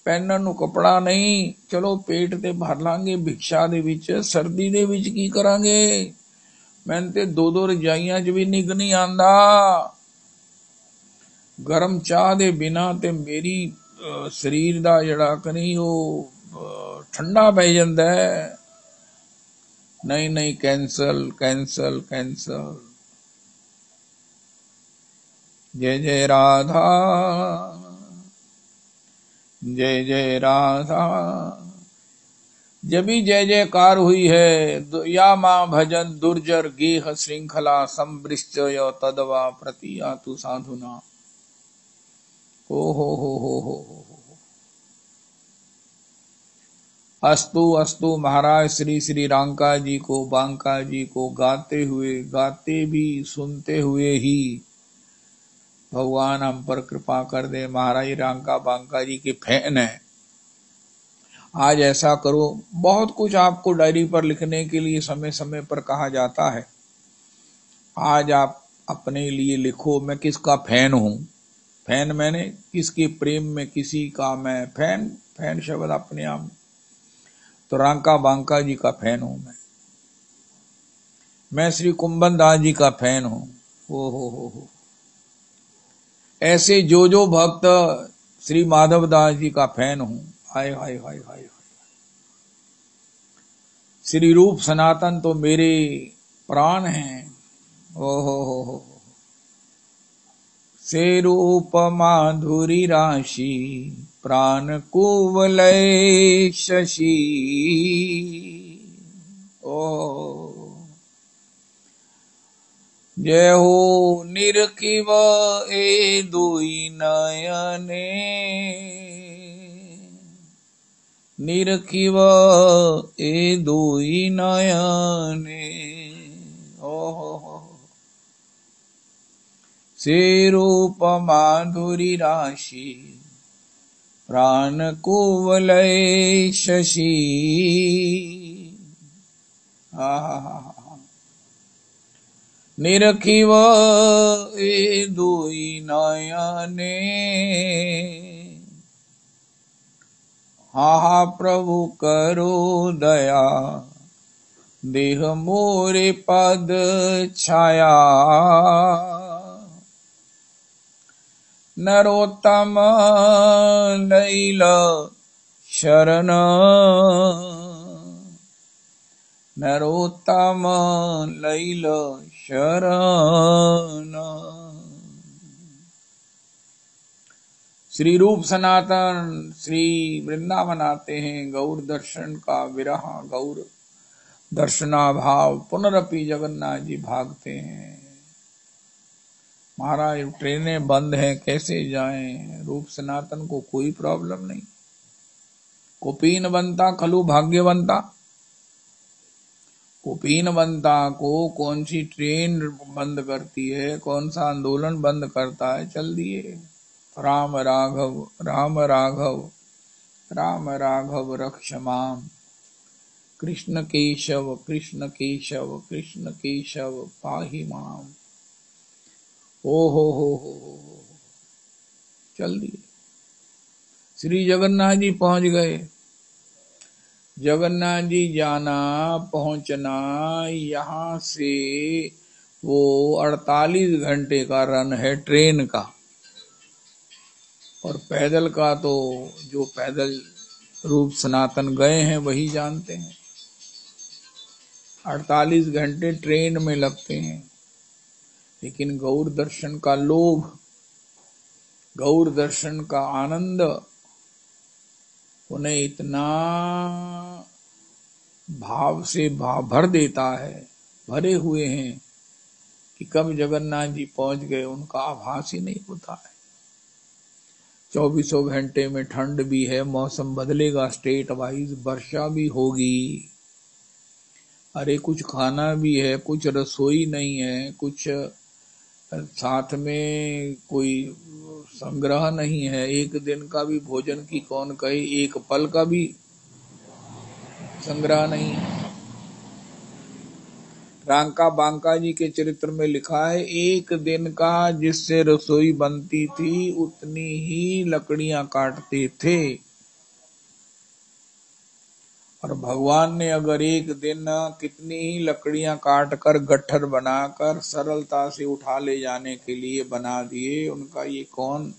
पहनन ਨੂੰ कपड़ा नहीं, चलो पेट ते भर लांगे भिक्षा दे विच, सर्दी दे विच की करांगे, मैंने ते 2-2 रजाइयां च भी निग नहीं आंदा, गरम चाह दे बिना ते मेरी शरीर दा जड़ा कनी वो ठंडा पै जांदा है। नहीं कैंसल कैंसल कैंसल। जय जय राधा, जय जय राधा। जब ही जय जयकार हुई है, या माँ भजन दुर्जर गेह श्रृंखला संवृश्चय तदवा प्रतियातु साधुना। ओ हो। अस्तु अस्तु। महाराज श्री श्री रंका जी को, बांका जी को गाते भी सुनते हुए ही भगवान हम पर कृपा कर दे। महाराज रंका बांका जी के फैन है। आज ऐसा करो, बहुत कुछ आपको डायरी पर लिखने के लिए समय समय पर कहा जाता है, आज आप अपने लिए लिखो, मैं किसका फैन हूं। फैन मैंने किसके प्रेम में, किसी का मैं फैन, फैन शब्द अपने आप, तो रंका बांका जी का फैन हूं मैं श्री कुंभनदास जी का फैन हूं। हो। ऐसे जो भक्त श्री माधवदास जी का फैन हूं। हाय हाय हाय हाय। श्री रूप सनातन तो मेरे प्राण हैं। हो। से रूप माधुरी राशि प्राण कुवलय शशि। ओ जय हो निरखिव ए दुई नयने, निरखिव ए दुई नयने। ओहो से रूप माधुरी राशि प्राण कुवलय शशि। निरखिव ए दुई नयने, हा प्रभु करो दया देह मोरे पद छाया। नरोत्तम लैल शरण, नरोत्तम लैल शरण। श्री रूप सनातन श्री वृंदावन आते हैं, गौर दर्शन का विरह गौर दर्शनाभाव पुनरपि जगन्नाथ जी भागते हैं। महाराज ट्रेनें बंद हैं, कैसे जाएं? रूप सनातन को कोई प्रॉब्लम नहीं। कुपीन बनता खलु भाग्यवंता, कुपीन बनता को कौन सी ट्रेन बंद करती है, कौन सा आंदोलन बंद करता है? चल दिए। राम राघव राम राघव राम राघव रक्षमाम, कृष्ण केशव कृष्ण केशव कृष्ण केशव पाहि माम। ओ हो चल दिए। श्री जगन्नाथ जी पहुंच गए। जगन्नाथ जी जाना पहुंचना, यहाँ से वो 48 घंटे का रन है ट्रेन का, और पैदल का तो जो पैदल रूप सनातन गए हैं वही जानते हैं। 48 घंटे ट्रेन में लगते हैं। लेकिन गौर दर्शन का लोभ, गौर दर्शन का आनंद उन्हें इतना भाव से भर देता है, भरे हुए हैं कि कब जगन्नाथ जी पहुंच गए उनका आभास ही नहीं होता है। 24 घंटे में ठंड भी है, मौसम बदलेगा, स्टेट वाइज वर्षा भी होगी। अरे कुछ खाना भी है, कुछ रसोई नहीं है, कुछ साथ में कोई संग्रह नहीं है, एक दिन का भी भोजन की कौन कहे, एक पल का भी संग्रह नहीं है। रांका बांका जी के चरित्र में लिखा है, एक दिन का जिससे रसोई बनती थी उतनी ही लकड़ियां काटते थे। और भगवान ने अगर एक दिन कितनी ही लकड़ियां काट कर गट्ठर बनाकर सरलता से उठा ले जाने के लिए बना दिए, उनका ये कौन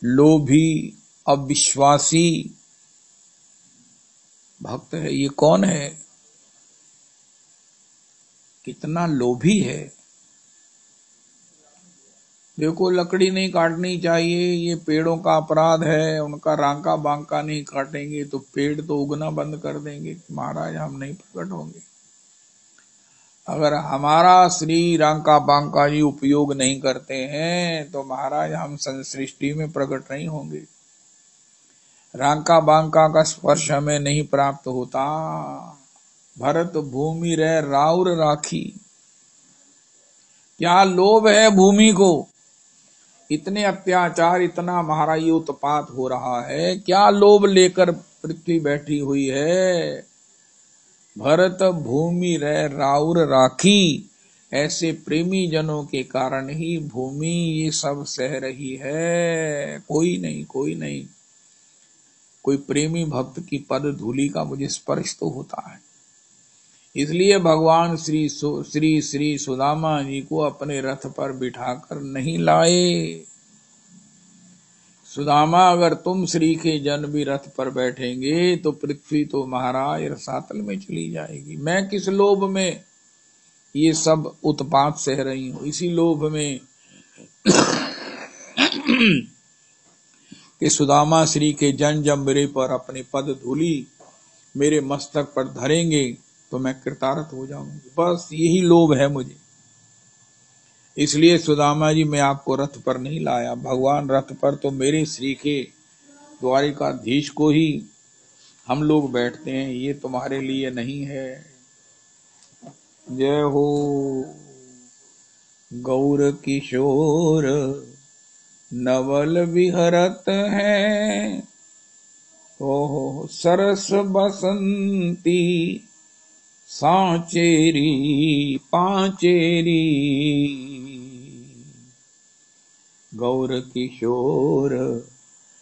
लोभी अविश्वासी भक्त है? ये कौन है? कितना लोभी है। देखो लकड़ी नहीं काटनी चाहिए, ये पेड़ों का अपराध है। उनका रांका बांका नहीं काटेंगे तो पेड़ तो उगना बंद कर देंगे। महाराज हम नहीं प्रकट होंगे। अगर हमारा श्री रांका बांका जी उपयोग नहीं करते हैं तो महाराज हम सृष्टि में प्रकट नहीं होंगे। रांका बांका का स्पर्श हमें नहीं प्राप्त होता। भरत भूमि रह राउर राखी। क्या लोभ है भूमि को? इतने अत्याचार, इतना महाराज ये उत्पात हो रहा है, क्या लोभ लेकर पृथ्वी बैठी हुई है? भरत भूमि रह राउर राखी। ऐसे प्रेमी जनों के कारण ही भूमि ये सब सह रही है। कोई नहीं, कोई नहीं। कोई प्रेमी भक्त की पद धूलि का मुझे स्पर्श तो होता है। इसलिए भगवान श्री सुदामा जी को अपने रथ पर बिठाकर नहीं लाए। सुदामा अगर तुम श्री के जन भी रथ पर बैठेंगे तो पृथ्वी तो महाराज रसातल में चली जाएगी। मैं किस लोभ में ये सब उत्पात सह रही हूं? इसी लोभ में कि सुदामा श्री के जन जब मेरे पर अपने पद धूली मेरे मस्तक पर धरेंगे तो मैं कृतार्थ हो जाऊंगी। बस यही लोभ है मुझे। इसलिए सुदामा जी मैं आपको रथ पर नहीं लाया। भगवान रथ पर तो मेरे श्री के द्वारिकाधीश को ही हम लोग बैठते हैं, ये तुम्हारे लिए नहीं है। जय हो गौर किशोर नवल विहरत है, ओहो सरस बसंती सांचेरी पांचेरी। गौर किशोर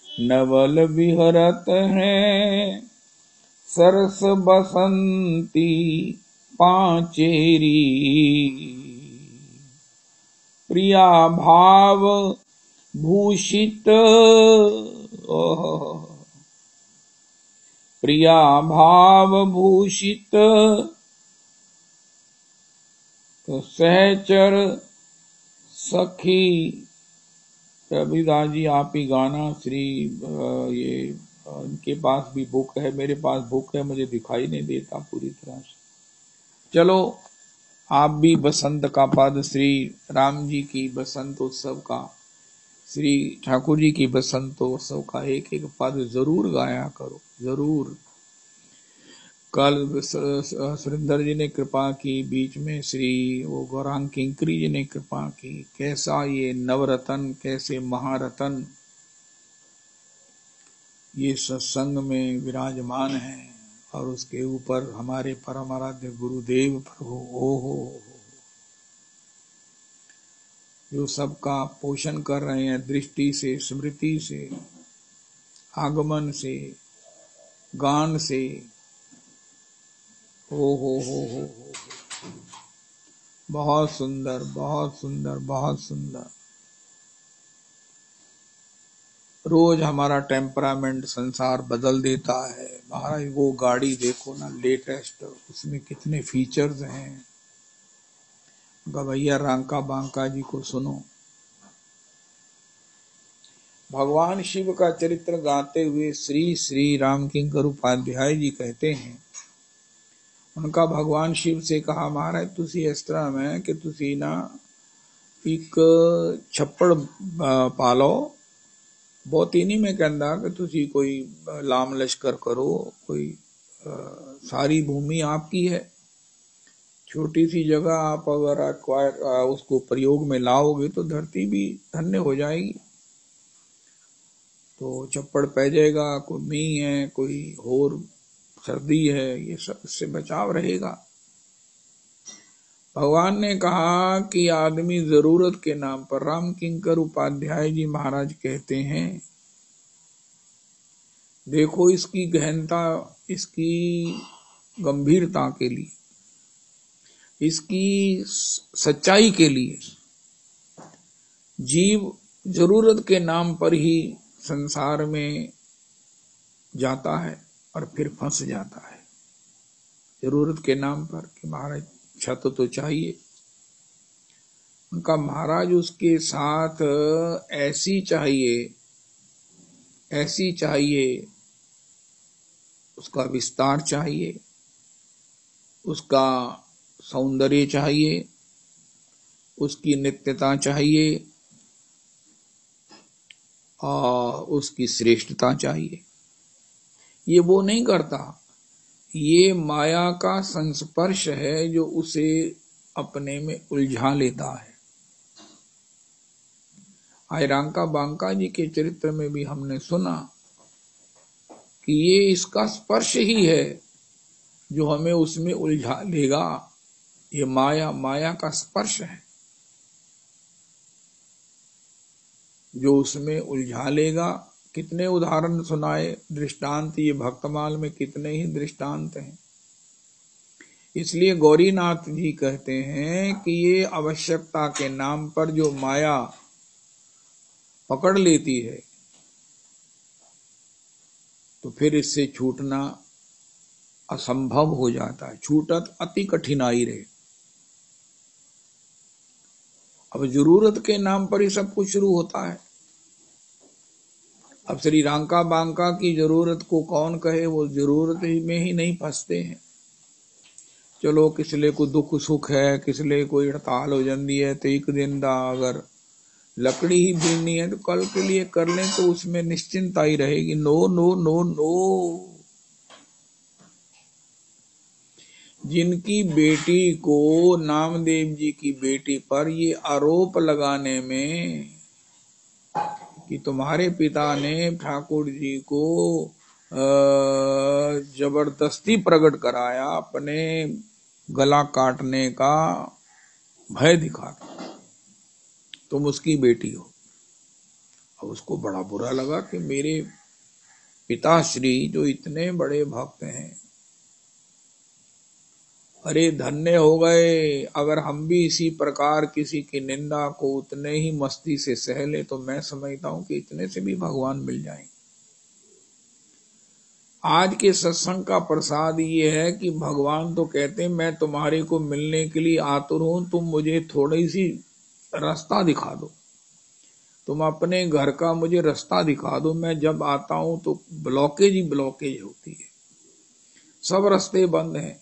नवल विहरत है, सरस बसंती पांचेरी। प्रिया भाव भूषित, प्रिया भाव भूषित सहचर सखी। रविदास जी आप ही गाना। श्री ये इनके पास भी बुक है, मेरे पास बुक है, मुझे दिखाई नहीं देता पूरी तरह से। चलो आप भी बसंत का पद, श्री राम जी की बसंत उत्सव का, श्री ठाकुर जी की बसंत उत्सव का एक एक पद जरूर गाया करो, जरूर। कल सुरेंद्र जी ने कृपा की, बीच में श्री वो गौरांग किंकरी जी ने कृपा की। कैसा ये नवरतन, कैसे महारतन ये सत्संग में विराजमान है, और उसके ऊपर हमारे परम आराध्य गुरुदेव प्रभु ओहो जो सबका पोषण कर रहे हैं, दृष्टि से, स्मृति से, आगमन से, गान से। हो बहुत सुंदर, बहुत सुंदर, बहुत सुंदर। रोज हमारा टेम्परामेंट संसार बदल देता है महाराज। वो गाड़ी देखो ना, लेटेस्ट, उसमें कितने फीचर्स हैं। गवैया रांका बांका जी को सुनो। भगवान शिव का चरित्र गाते हुए श्री श्री राम किंकर उपाध्याय जी कहते हैं, उनका भगवान शिव से कहा, महाराज तुसी इस तरह में कि तुसी ना एक छप्पड़ पालो, बहुत ही नहीं मैं कहता कि तुसी कोई लाम लश्कर करो, कोई सारी भूमि आपकी है, छोटी सी जगह आप अगर उसको प्रयोग में लाओगे तो धरती भी धन्य हो जाएगी। तो चप्पड़ पै जाएगा, कोई मींह है, कोई और सर्दी है, ये सब इससे बचाव रहेगा। भगवान ने कहा कि आदमी जरूरत के नाम पर, राम किंकर उपाध्याय जी महाराज कहते हैं, देखो इसकी गहनता, इसकी गंभीरता के लिए, इसकी सच्चाई के लिए जीव जरूरत के नाम पर ही संसार में जाता है और फिर फंस जाता है। जरूरत के नाम पर कि महाराज छत तो चाहिए। उनका महाराज उसके साथ ऐसी चाहिए, ऐसी चाहिए, उसका विस्तार चाहिए, उसका सौंदर्य चाहिए, उसकी नित्यता चाहिए, और उसकी श्रेष्ठता चाहिए। ये वो नहीं करता, ये माया का संस्पर्श है जो उसे अपने में उलझा लेता है। रांका बांका जी के चरित्र में भी हमने सुना कि ये इसका स्पर्श ही है जो हमें उसमें उलझा लेगा। ये माया, माया का स्पर्श है जो उसमें उलझा लेगा। कितने उदाहरण सुनाए, दृष्टांत, ये भक्तमाल में कितने ही दृष्टांत हैं। इसलिए गौरीनाथ जी कहते हैं कि ये आवश्यकता के नाम पर जो माया पकड़ लेती है तो फिर इससे छूटना असंभव हो जाता है, छूटत अति कठिनाई रहे। अब जरूरत के नाम पर ही सब कुछ शुरू होता है। अब श्री रांका बांका की जरूरत को कौन कहे, वो जरूरत में ही नहीं फंसते हैं। चलो किसले को दुख सुख है, किसले कोई हड़ताल हो जाती है, तो एक दिन दा अगर लकड़ी ही बीननी है तो कल के लिए कर लें तो उसमें निश्चिंता ही रहेगी। No no no no. जिनकी बेटी को, नामदेव जी की बेटी पर ये आरोप लगाने में कि तुम्हारे पिता ने ठाकुर जी को जबरदस्ती प्रकट कराया अपने गला काटने का भय दिखा, तुम उसकी बेटी हो। अब उसको बड़ा बुरा लगा कि मेरे पिताश्री जो इतने बड़े भक्त हैं, अरे धन्य हो गए, अगर हम भी इसी प्रकार किसी की निंदा को उतने ही मस्ती से सह ले तो मैं समझता हूं कि इतने से भी भगवान मिल जाएंगे। आज के सत्संग का प्रसाद ये है कि भगवान तो कहते हैं मैं तुम्हारे को मिलने के लिए आतुर हूं, तुम मुझे थोड़ी सी रास्ता दिखा दो, तुम अपने घर का मुझे रास्ता दिखा दो। मैं जब आता हूं तो ब्लॉकेज ही ब्लॉकेज होती है, सब रास्ते बंद हैं।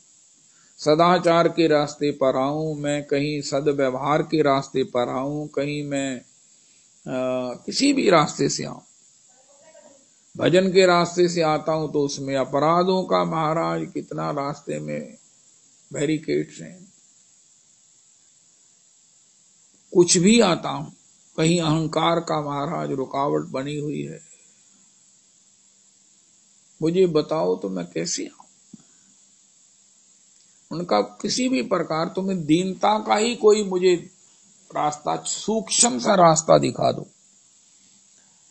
सदाचार के रास्ते पर आऊं मैं, कहीं सदव्यवहार के रास्ते पर आऊं, कहीं मैं किसी भी रास्ते से आऊं, भजन के रास्ते से आता हूं तो उसमें अपराधों का महाराज कितना रास्ते में बैरिकेड्स हैं। कुछ भी आता हूं, कहीं अहंकार का महाराज रुकावट बनी हुई है। मुझे बताओ तो मैं कैसे आऊं? उनका किसी भी प्रकार तुम्हें दीनता का ही कोई मुझे रास्ता, सूक्ष्म सा रास्ता दिखा दो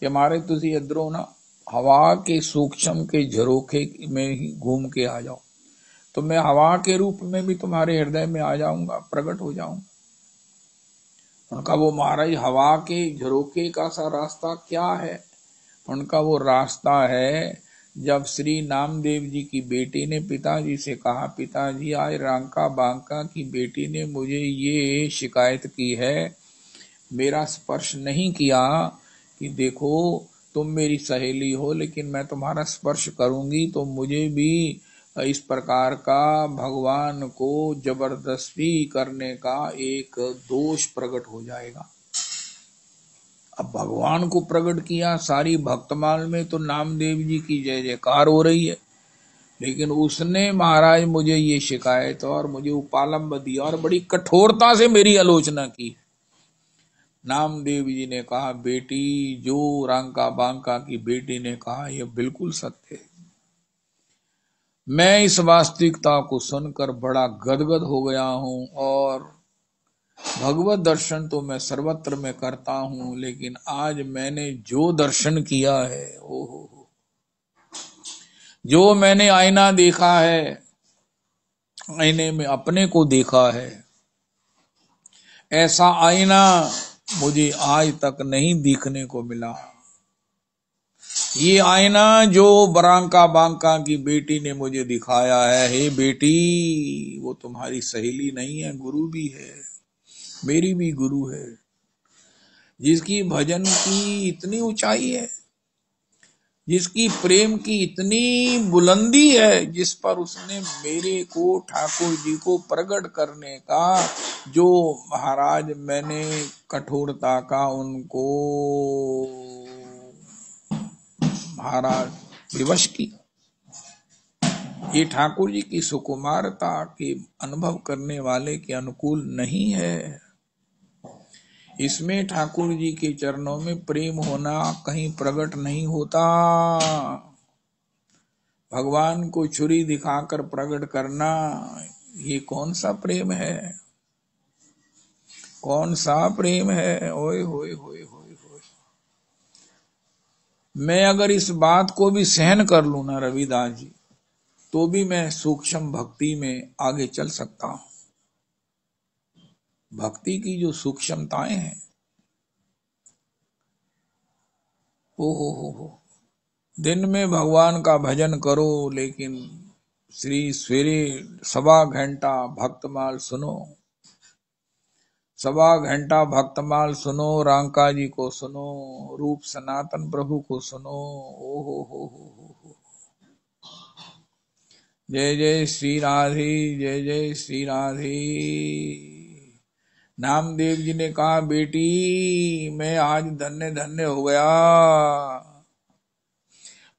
कि हमारे तुझे इधरों ना हवा के सूक्ष्म के झरोखे में ही घूम के आ जाओ, तो मैं हवा के रूप में भी तुम्हारे हृदय में आ जाऊंगा, प्रकट हो जाऊंगा। उनका वो महाराज हवा के झरोखे का सा रास्ता क्या है? उनका वो रास्ता है जब श्री नामदेव जी की बेटी ने पिताजी से कहा, पिताजी आज रांका बांका की बेटी ने मुझे ये शिकायत की है, मेरा स्पर्श नहीं किया, कि देखो तुम मेरी सहेली हो लेकिन मैं तुम्हारा स्पर्श करूंगी तो मुझे भी इस प्रकार का भगवान को जबरदस्ती करने का एक दोष प्रकट हो जाएगा। अब भगवान को प्रकट किया, सारी भक्तमाल में तो नामदेव जी की जय जयकार हो रही है, लेकिन उसने महाराज मुझे ये शिकायत और मुझे उपालंब दिया और बड़ी कठोरता से मेरी आलोचना की। नामदेव जी ने कहा, बेटी जो रांका बांका की बेटी ने कहा यह बिल्कुल सत्य है। मैं इस वास्तविकता को सुनकर बड़ा गदगद हो गया हूं और भगवत दर्शन तो मैं सर्वत्र में करता हूं, लेकिन आज मैंने जो दर्शन किया है, ओहो, जो मैंने आईना देखा है, आईने में अपने को देखा है, ऐसा आईना मुझे आज तक नहीं दिखने को मिला। ये आईना जो बरांका बांका की बेटी ने मुझे दिखाया है, हे बेटी वो तुम्हारी सहेली नहीं है, गुरु भी है, मेरी भी गुरु है, जिसकी भजन की इतनी ऊंचाई है, जिसकी प्रेम की इतनी बुलंदी है, जिस पर उसने मेरे को ठाकुर जी को प्रकट करने का जो महाराज मैंने कठोरता का उनको महाराज विवश की। ये ठाकुर जी की सुकुमारता के अनुभव करने वाले के अनुकूल नहीं है। इसमें ठाकुर जी के चरणों में प्रेम होना कहीं प्रकट नहीं होता। भगवान को छुरी दिखाकर प्रकट करना ये कौन सा प्रेम है? कौन सा प्रेम है? ओए होए होए होए होए। मैं अगर इस बात को भी सहन कर लूं ना रविदास जी, तो भी मैं सूक्ष्म भक्ति में आगे चल सकता हूं। भक्ति की जो सूक्ष्मताएं हैं, हो दिन में भगवान का भजन करो, लेकिन श्री सवेरे 1.25 घंटा भक्तमाल सुनो, 1.25 घंटा भक्तमाल सुनो, रांका जी को सुनो, रूप सनातन प्रभु को सुनो। ओ हो। जय जय श्री राधे, जय जय श्री राधे। नामदेव जी ने कहा, बेटी मैं आज धन्य धन्य हो गया।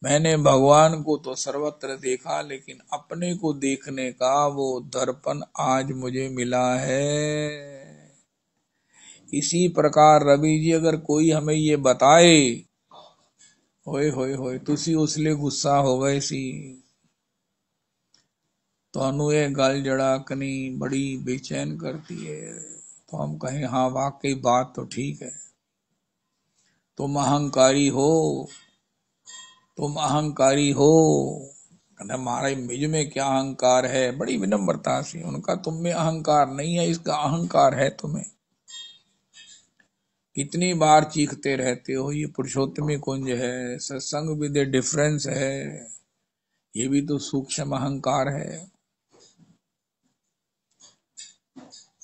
मैंने भगवान को तो सर्वत्र देखा, लेकिन अपने को देखने का वो दर्पण आज मुझे मिला है। इसी प्रकार रवि जी अगर कोई हमें ये बताए, होए होए होए तुसी उसले गुस्सा हो गए सी, तो ये गल जड़ाकनी बड़ी बेचैन करती है। तो हम कहें हाँ वाकई बात तो ठीक है, तुम अहंकारी हो, तुम अहंकारी हो। कहना महाराज मुझ में क्या अहंकार है, बड़ी विनम्रता से। उनका तुम में अहंकार नहीं है, इसका अहंकार है तुम्हें। कितनी बार चीखते रहते हो ये पुरुषोत्तमी कुंज है, सत्संग विद ए डिफरेंस है, ये भी तो सूक्ष्म अहंकार है।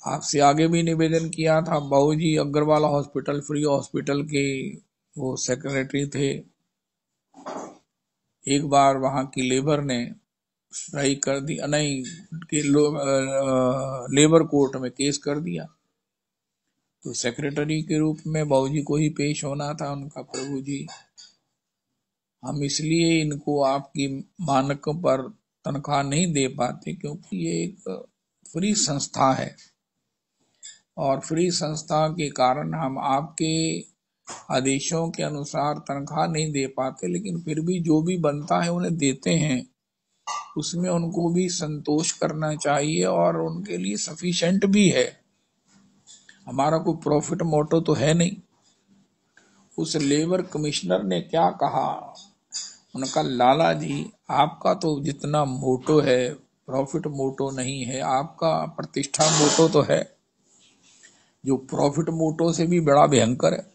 आपसे आगे भी निवेदन किया था, बाबूजी अग्रवाल हॉस्पिटल, फ्री हॉस्पिटल के वो सेक्रेटरी थे। एक बार वहां की लेबर ने स्ट्राइक कर दी, नहीं कि लेबर कोर्ट में केस कर दिया, तो सेक्रेटरी के रूप में बाबूजी को ही पेश होना था। उनका प्रभु जी हम इसलिए इनको आपकी मानकों पर तनख्वाह नहीं दे पाते क्योंकि ये एक फ्री संस्था है, और फ्री संस्था के कारण हम आपके आदेशों के अनुसार तनख्वाह नहीं दे पाते, लेकिन फिर भी जो भी बनता है उन्हें देते हैं। उसमें उनको भी संतोष करना चाहिए और उनके लिए सफिशिएंट भी है। हमारा कोई प्रॉफिट मोटो तो है नहीं। उस लेबर कमिश्नर ने क्या कहा, उनका लाला जी आपका तो जितना मोटो है प्रॉफिट मोटो नहीं है, आपका प्रतिष्ठा मोटो तो है, जो प्रॉफिट मोटो से भी बड़ा भयंकर है।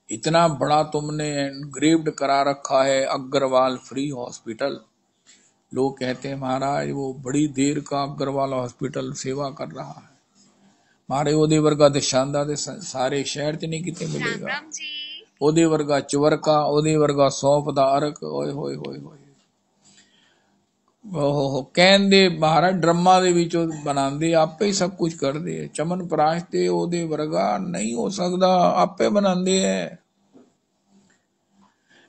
इतना बड़ा तुमने एनग्रेव्ड करा रखा है अग्रवाल फ्री हॉस्पिटल। लोग कहते हैं महाराज वो बड़ी देर का अग्रवाल हॉस्पिटल सेवा कर रहा है। मारे ओदे वर्गा ते शानदार ते सारे शहर च नहीं किते मिलेगा। ओदे वर्गा चवरका, ओदे वर्गा सौंफ दा अरक, ओए होए होए होए। ओहो कहंदे महाराज ड्रम्मा दे विचों बनांदे, आपे ही सब कुछ कर दे। चमन प्राश ते ओदे वर्गा नहीं हो सकता, आपे बनांदे है।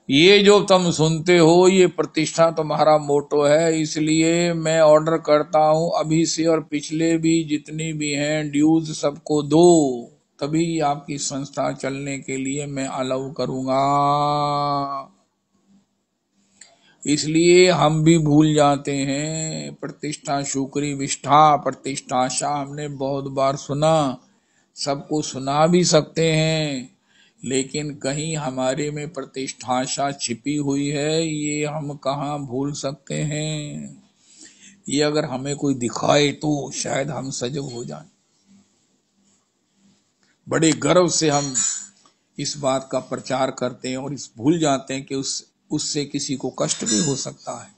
ये जो तुम सुनते हो ये प्रतिष्ठा तुम्हारा मोटो है, इसलिए मैं ऑर्डर करता हूं अभी से, और पिछले भी जितनी भी हैं ड्यूज सबको दो, तभी आपकी संस्था चलने के लिए मैं अलाउ करूंगा। इसलिए हम भी भूल जाते हैं प्रतिष्ठा शुक्री विष्ठा प्रतिष्ठा शाह, हमने बहुत बार सुना, सबको सुना भी सकते हैं, लेकिन कहीं हमारे में प्रतिष्ठाशा छिपी हुई है, ये हम कहाँ भूल सकते हैं। ये अगर हमें कोई दिखाए तो शायद हम सजग हो जाएं। बड़े गर्व से हम इस बात का प्रचार करते हैं और इस भूल जाते हैं कि उससे किसी को कष्ट भी हो सकता है,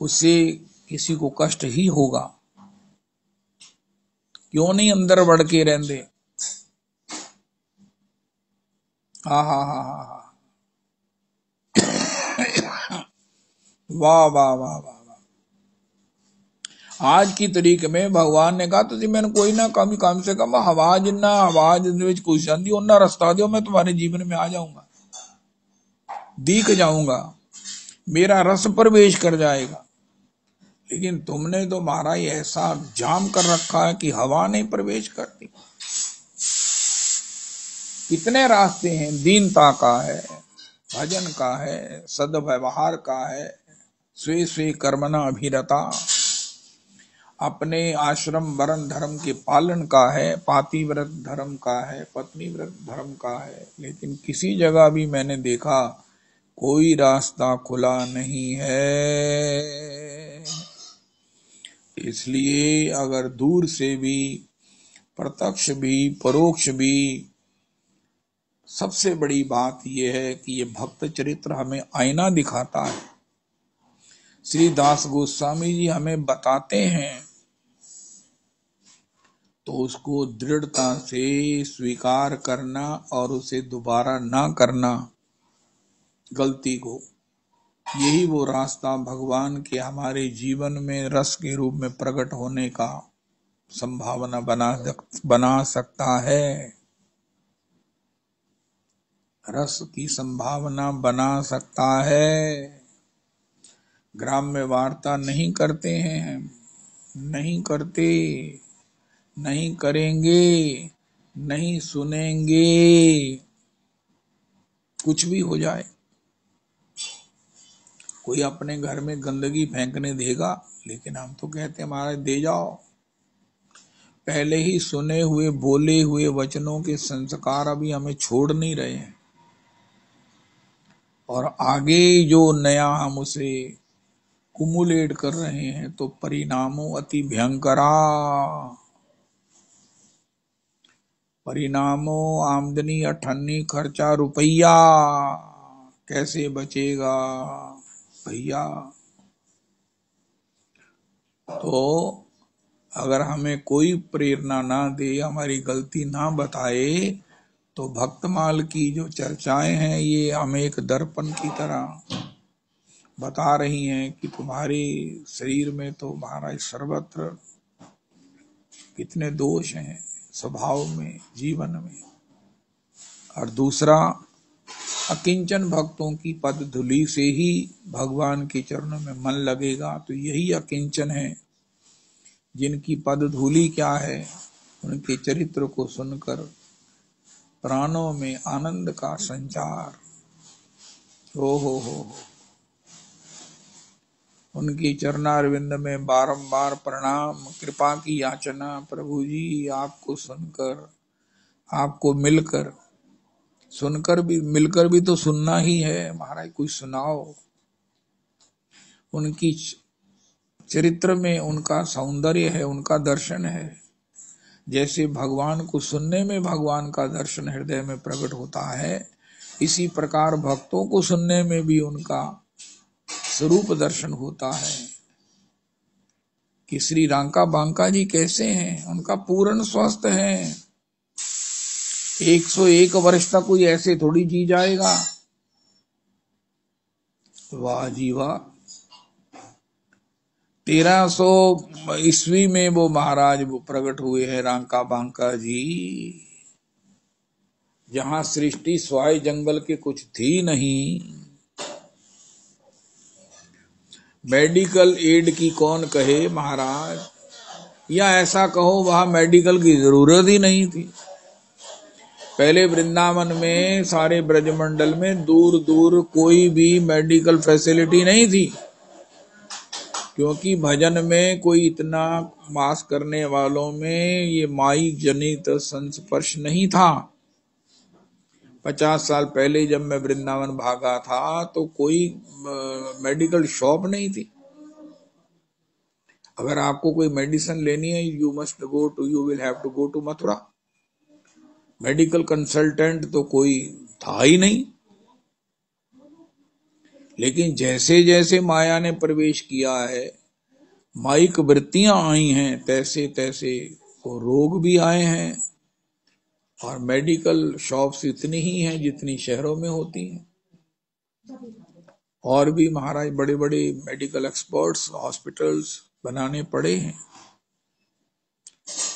उससे किसी को कष्ट ही होगा। क्यों नहीं अंदर बढ़ के रहते। हा हा हा हा हा, वाह वाह वाह वाह। आज की तरीक में भगवान ने कहा तुझे मैंने कोई ना कम से कम हवा जिन्ना आवाज कुछ आंदी उन्ना रास्ता दियो, मैं तुम्हारे जीवन में आ जाऊंगा, दिख जाऊंगा, मेरा रस प्रवेश कर जाएगा। लेकिन तुमने तो महाराज ऐसा जाम कर रखा है कि हवा नहीं प्रवेश करती। कितने रास्ते हैं, दीनता का है, भजन का है, सद्व्यवहार का है, स्वे स्वे कर्मणा अभिरता, अपने आश्रम वर्ण धर्म के पालन का है, पातिव्रत धर्म का है, पत्नी व्रत धर्म का है। लेकिन किसी जगह भी मैंने देखा कोई रास्ता खुला नहीं है। इसलिए अगर दूर से भी प्रत्यक्ष भी परोक्ष भी, सबसे बड़ी बात यह है कि ये भक्त चरित्र हमें आईना दिखाता है। श्री दास गोस्वामी जी हमें बताते हैं तो उसको दृढ़ता से स्वीकार करना और उसे दोबारा ना करना, गलती को यही वो रास्ता भगवान के हमारे जीवन में रस के रूप में प्रकट होने का संभावना बना सकता है। रस की संभावना बना सकता है। ग्राम्य वार्ता नहीं करते हैं, नहीं करते, नहीं करेंगे, नहीं सुनेंगे, कुछ भी हो जाए। कोई अपने घर में गंदगी फेंकने देगा, लेकिन हम तो कहते हैं महाराज दे जाओ। पहले ही सुने हुए बोले हुए वचनों के संस्कार अभी हमें छोड़ नहीं रहे हैं, और आगे जो नया हम उसे कुमुलेट कर रहे हैं तो परिणामों अति भयंकरा। परिणामों आमदनी अठन्नी, खर्चा रुपया, कैसे बचेगा भैया। तो अगर हमें कोई प्रेरणा ना दे, हमारी गलती ना बताए, तो भक्तमाल की जो चर्चाएं हैं ये हमें एक दर्पण की तरह बता रही हैं कि तुम्हारे शरीर में तो महाराज सर्वत्र कितने दोष हैं, स्वभाव में, जीवन में। और दूसरा, अकिंचन भक्तों की पद धूलि से ही भगवान के चरणों में मन लगेगा। तो यही अकिंचन है जिनकी पद धूलि क्या है, उनके चरित्र को सुनकर प्राणों में आनंद का संचार। हो उनकी चरणारविंद में बारंबार प्रणाम, कृपा की याचना। प्रभु जी आपको सुनकर, आपको मिलकर, सुनकर भी, मिलकर भी तो सुनना ही है महाराज, कुछ सुनाओ। उनकी चरित्र में उनका सौंदर्य है, उनका दर्शन है। जैसे भगवान को सुनने में भगवान का दर्शन हृदय में प्रकट होता है, इसी प्रकार भक्तों को सुनने में भी उनका स्वरूप दर्शन होता है कि श्री रांका बांका जी कैसे हैं। उनका पूर्ण स्वस्थ है। 101 वर्ष तक कोई ऐसे थोड़ी जी जाएगा। वाह जी वाह। 1300 ईस्वी में वो महाराज वो प्रकट हुए हैं रांका बांका जी, जहां सृष्टि स्वाय जंगल के कुछ थी नहीं। मेडिकल एड की कौन कहे महाराज, या ऐसा कहो वहां मेडिकल की जरूरत ही नहीं थी। पहले वृंदावन में, सारे ब्रजमंडल में दूर दूर कोई भी मेडिकल फैसिलिटी नहीं थी, क्योंकि भजन में कोई इतना मास करने वालों में ये माई जनित संस्पर्श नहीं था। 50 साल पहले जब मैं वृंदावन भागा था तो कोई मेडिकल शॉप नहीं थी। अगर आपको कोई मेडिसिन लेनी है, you will have to go to Mathura. Medical consultant तो कोई था ही नहीं। लेकिन जैसे जैसे माया ने प्रवेश किया है, माइक वृत्तियां आई हैं, तैसे तैसे वो रोग भी आए हैं। और मेडिकल शॉप्स इतनी ही हैं जितनी शहरों में होती हैं। और भी महाराज बड़े बड़े मेडिकल एक्सपर्ट्स हॉस्पिटल्स बनाने पड़े हैं।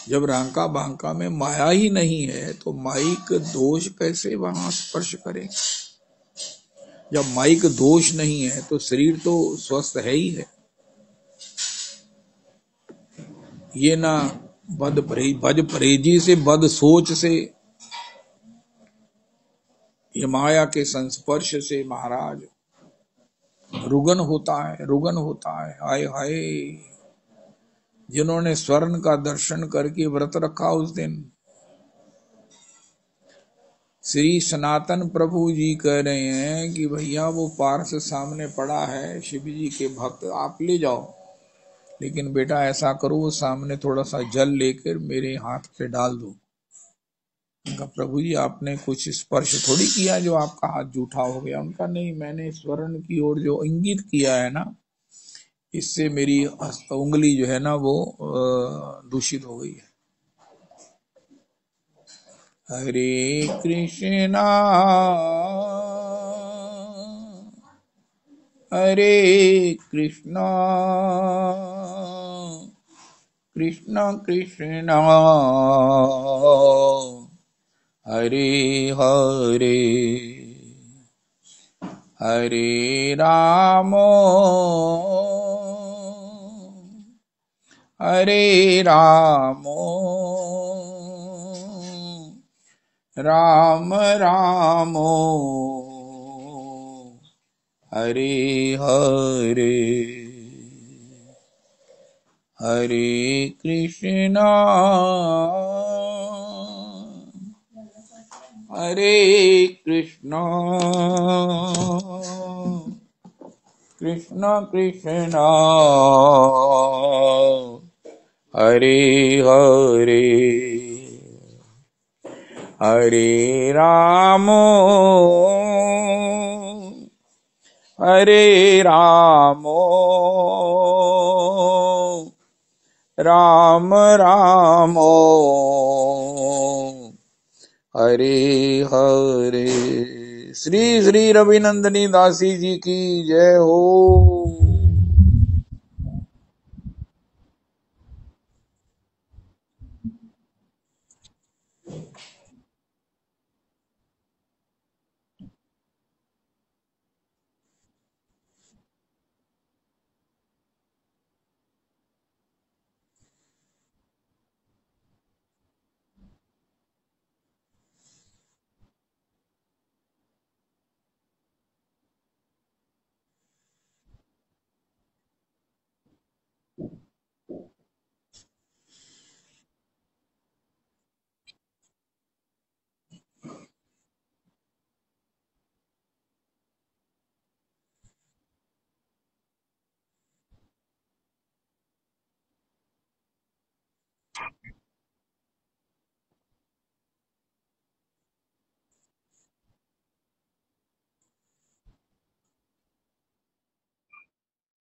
जब रांका बांका में माया ही नहीं है तो माइक दोष कैसे वहां स्पर्श करें। जब माइक दोष नहीं है तो शरीर तो स्वस्थ है ही है। ये ना बद परहेजी से, बद सोच से, ये माया के संस्पर्श से महाराज रुगन होता है, रुगन होता है। हाय हाय, जिन्होंने स्वर्ण का दर्शन करके व्रत रखा उस दिन, श्री सनातन प्रभु जी कह रहे हैं कि भैया वो पार्स सामने पड़ा है, शिव जी के भक्त, आप ले जाओ, लेकिन बेटा ऐसा करो वो सामने थोड़ा सा जल लेकर मेरे हाथ पे डाल दो। उनका प्रभु जी आपने कुछ स्पर्श थोड़ी किया जो आपका हाथ जूठा हो गया। उनका नहीं, मैंने स्वर्ण की ओर जो इंगित किया है ना, इससे मेरी उंगली जो है ना वो दूषित हो गई है। हरे कृष्णा हरे कृष्णा कृष्णा कृष्णा हरे हरे हरे राम हरे राम राम राम हरे हरे हरे कृष्णा हरे कृष्णा कृष्णा कृष्णा हरे हरे हरे राम हरे राम राम राम हरे हरे। श्री श्री रविनंदनी दासी जी की जय हो।